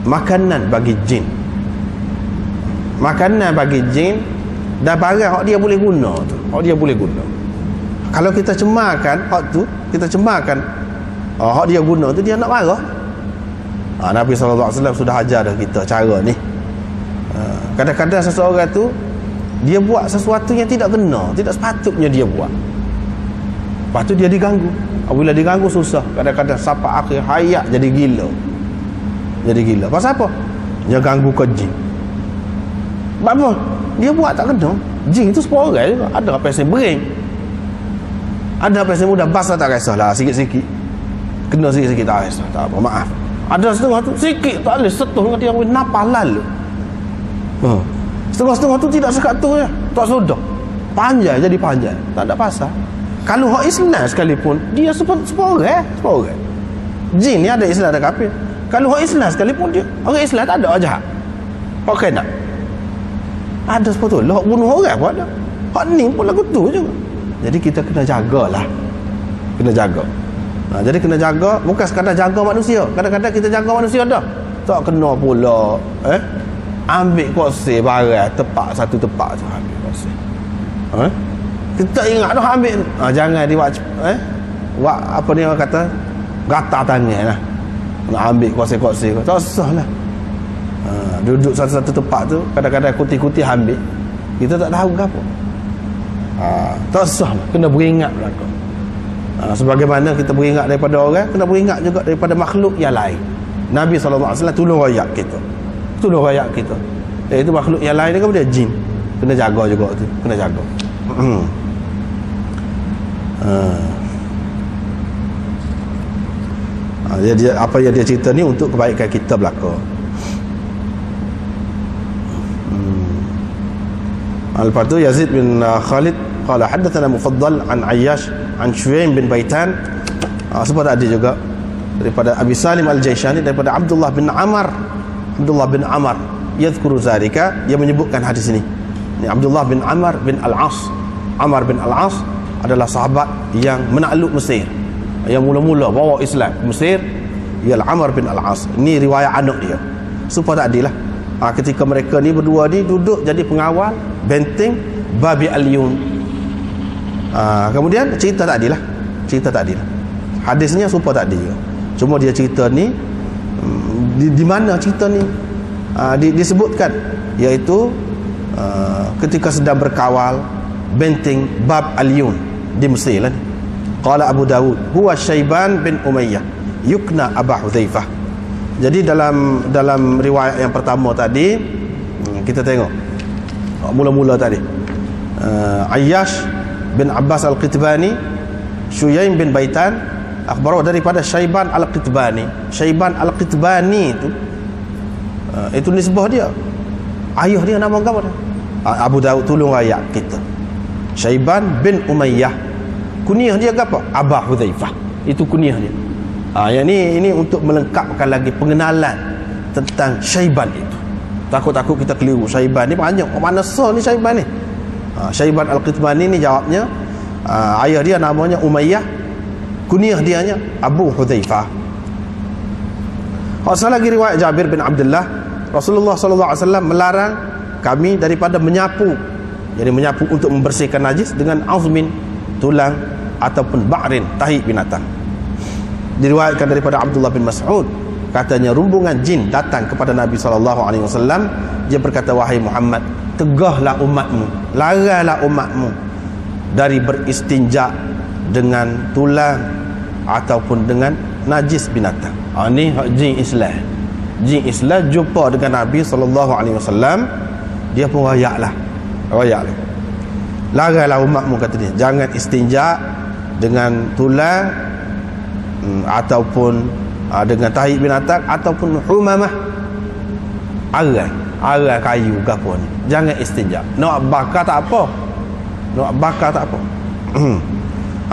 makanan bagi jin. Makanan bagi jin dan barang hak dia boleh guna tu. Hak dia boleh guna. Kalau kita cemarkan hak tu, kita cemarkan hak dia guna tu, dia nak marah. Nabi SAW sudah ajar dah kita cara ni. Kadang-kadang seseorang tu dia buat sesuatu yang tidak kena, tidak sepatutnya dia buat. Lepas tu dia diganggu. Bila diganggu susah. Kadang-kadang sampai akhir hayat jadi gila. Jadi gila. Pasal apa? Dia ganggu ke jin. Apa? Dia buat tak kena. Jin itu sepuluh orang juga. Ada apa yang bering, ada apa yang mudah basah, tak kisahlah, sikit-sikit. Kena sikit-sikit tak kisah, tak apa, maaf. Ada setengah tu sikit tak boleh sentuh dengan dia, napah lalu. Setengah-setengah tu tidak sekat tu ya, tak sudah. Panjang jadi panjang, tak ada pasal. Kalau hak Islam sekalipun, dia sepuluh orang. Jin ni ada Islam, ada kafir. Kalau hak Islam sekalipun, dia orang Islam tak ada orang jahat. Hak kena. Ada sepuluh lah, hak bunuh orang pun ada. Hak ni pun lagu tu juga. Jadi kita kena jagalah. Kena jaga. Jadi kena jaga, bukan sekadar jaga manusia. Kadang-kadang kita jaga manusia dah, tak kena pula ambil kuasa barang tepak satu tepak tu, ambil kuasa. Kita tak ingat dah ambil. Jangan dia buat apa ni orang kata, gatal tangan lah. Nak ambil kuasa-kuasa. Tak usah lah. Duduk satu-satu tempat tu, kadang-kadang kuti-kuti ambil. Kita tak tahu ke apa. Tak usah lah. Kena beringat belakang. Sebagaimana kita beringat daripada orang, kena beringat juga daripada makhluk yang lain. Nabi SAW tolong rakyat kita. Tolong rakyat kita. Itu makhluk yang lain kan dia jin. Kena jaga juga tu. Kena jaga. Dia, apa yang dia cerita ni untuk kebaikan kita belaka. Lepas tu Yazid bin Khalid qala hadatsana Mufaddal an Ayyash an Shuaim bin Baitan, sebab ada juga daripada Abi Salim Al-Jaishani, daripada Abdullah bin Amr yadhkuru zalika, dia menyebutkan hadis ini. Ini Abdullah bin Amr bin Al-As. Amr bin Al-As adalah sahabat yang menakluk Mesir, yang mula-mula bawa Islam ke Mesir, ialah Amr bin Al-As. Ini riwayat anak dia. Supaya tak adil lah. Ketika mereka ni berdua ni duduk jadi pengawal benteng Babi Al-Yun. Kemudian cerita tak adil lah. Cerita tak adil lah. Hadisnya supaya tak adil. Cuma dia cerita ni di mana cerita ni disebutkan, iaitu ketika sedang berkawal benteng Bab Al-Yun di Mesir lah ni. Qala Abu Dawud huwa Syaiban bin Umayyah yukna Aba Hudzaifah. Jadi dalam riwayat yang pertama tadi, kita tengok mula-mula tadi, Ayyash bin Abbas Al-Qitbani, Shuaim bin Baitan akhbaru daripada Syaiban Al-Qitbani. Syaiban Al-Qitbani itu nisbah dia. Ayah dia nama apa? Abu Daud tolong rakyat kita. Syaiban bin Umayyah. Kunyah dia apa? Aba Hudzaifah. Itu kunyah dia. Yang ini untuk melengkapkan lagi pengenalan tentang Syaiban itu. Takut-takut kita keliru. Syaiban ni banyak. Mana sah ni Syaiban ni? Syaiban Al-Qitbani ni jawabnya, ayah dia namanya Umayyah, kunyah dianya Abu Hudzaifah. Asal lagi riwayat Jabir bin Abdullah, Rasulullah SAW melarang kami daripada menyapu. Jadi menyapu untuk membersihkan najis dengan azmin, tulang, ataupun ba'rin, tahi binatang. Diriwayatkan daripada Abdullah bin Mas'ud, katanya rombongan jin datang kepada Nabi SAW. Dia berkata, wahai Muhammad, tegahlah umatmu, laranglah umatmu dari beristinja dengan tulang ataupun dengan najis binatang. Ini jin Islam. Jin Islam jumpa dengan Nabi SAW, dia pun rayaklah. Laranglah umatmu, kata dia, jangan istinja dengan tulang ataupun dengan tahi binatang ataupun humamah, arai kayu ke apa ni. Jangan istinja. Nak bakar tak apa.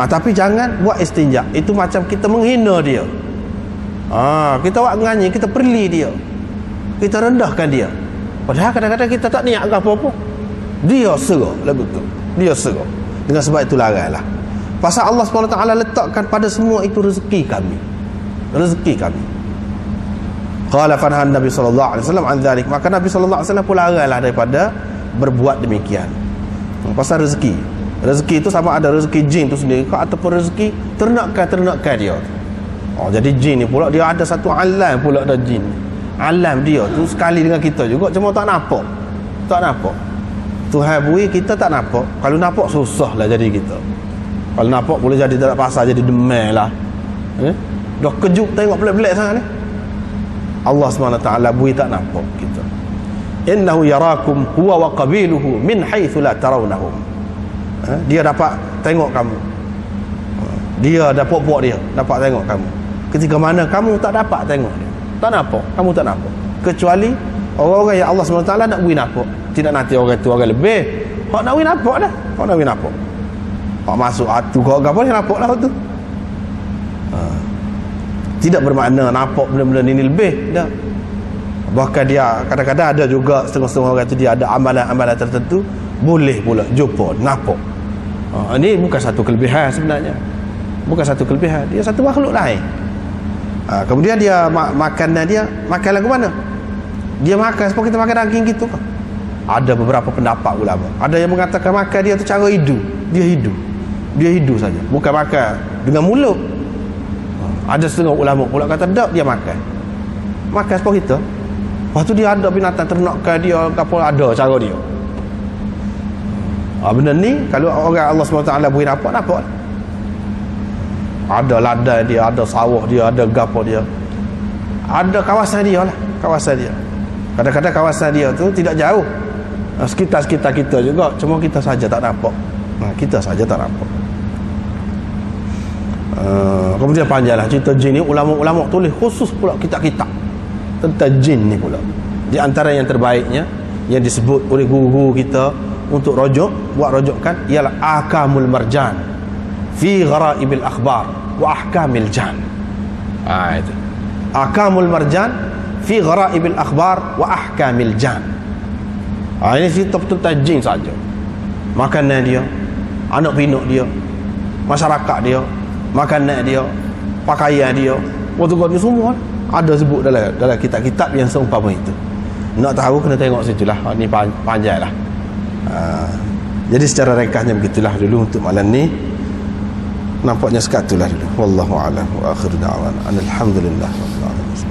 Tapi jangan buat istinja. Itu macam kita menghina dia. Kita buat nganyi, kita perli dia, kita rendahkan dia. Padahal kadang-kadang kita tak niat apa-apa. Dia serah lagu tu. Dia serah. Dengan sebab itu laranglah. Pasal Allah SWT letakkan pada semua itu rezeki kami. Qala fanhan Nabi sallallahu alaihi wasallam an dzalik. Maka Nabi sallallahu alaihi wasallam pun laranglah daripada berbuat demikian. Pasal rezeki itu sama ada rezeki jin tu sendiri ataupun rezeki ternakan dia. Jadi jin ni pula dia ada satu alam pula, ada jin. Alam dia tu sekali dengan kita juga, cuma tak nampak. Tuhan beri kita tak nampak. Kalau nampak susahlah jadi kita. Kalau nampak boleh jadi tak pasal, jadi demam lah. Dah kejut tengok pelik-pelik sangat ni. Allah SWT beri tak nampak kita. Innahu yarakum huwa wa qabiluhu min haitsu la tarawnahum. Dia dapat tengok kamu. Dia dapat buat dia, dapat tengok kamu. Ketika mana kamu tak dapat tengok dia. Tak nampak, kamu tak nampak. Kecuali orang-orang yang Allah SWT nak beri nampak. Tidak nanti orang tu orang lebih. Hak nak beri nampak dah. Hak masuk atu kau apa dia nampak lah tu. Tidak bermakna nampak benda-benda ini lebih dah. Bahkan dia kadang-kadang ada juga setengah-setengah orang tu dia ada amalan-amalan tertentu boleh pula jumpa nampak. Ini bukan satu kelebihan sebenarnya. Dia satu makhluk lain. Kemudian dia makanan dia makan lagu mana? Dia makan seperti kita makan daging gitu kan. Ada beberapa pendapat ulama. Ada yang mengatakan makan dia tu cara hidu. Dia hidu saja, bukan makan dengan mulut. Ada setengah ulama pula kata tak, dia makan seperti kita. Lepas tu dia ada binatang ternakan dia, apa ada cara dia. Benda ni kalau orang Allah SWT beri dapat. Ada ladang dia, ada sawah dia, ada gapo dia, ada kawasan dia lah, kawasan dia. Kadang-kadang kawasan dia tu tidak jauh, sekitar-sekitar kita juga, cuma kita saja tak nampak. Kita saja tak nampak. Kemudian panjanglah cerita jin ni. Ulama-ulama tulis khusus pula kitab-kitab tentang jin ni pula. Di antara yang terbaiknya yang disebut oleh guru kita untuk buat rujukan ialah Ahkamul Marjan fi Ghara'ibil Akhbar wa Ahkamil Jan. Itu Ahkamul Marjan fi Ghara'ibil Akhbar wa Ahkamil Jan. Ini cerita tentang jin saja. Makanan dia, anak pinak dia, masyarakat dia, makanan dia, pakaian dia, waktu-waktu semua ada sebut dalam kitab-kitab yang seumpama itu. Nak tahu kena tengok situlah. Ni panjang lah. Jadi secara ringkasnya begitulah dulu untuk malam ni. Nampaknya sekatulah dulu. Wallahu a'lam wa akhiru da'wana alhamdulillah rabbil alamin.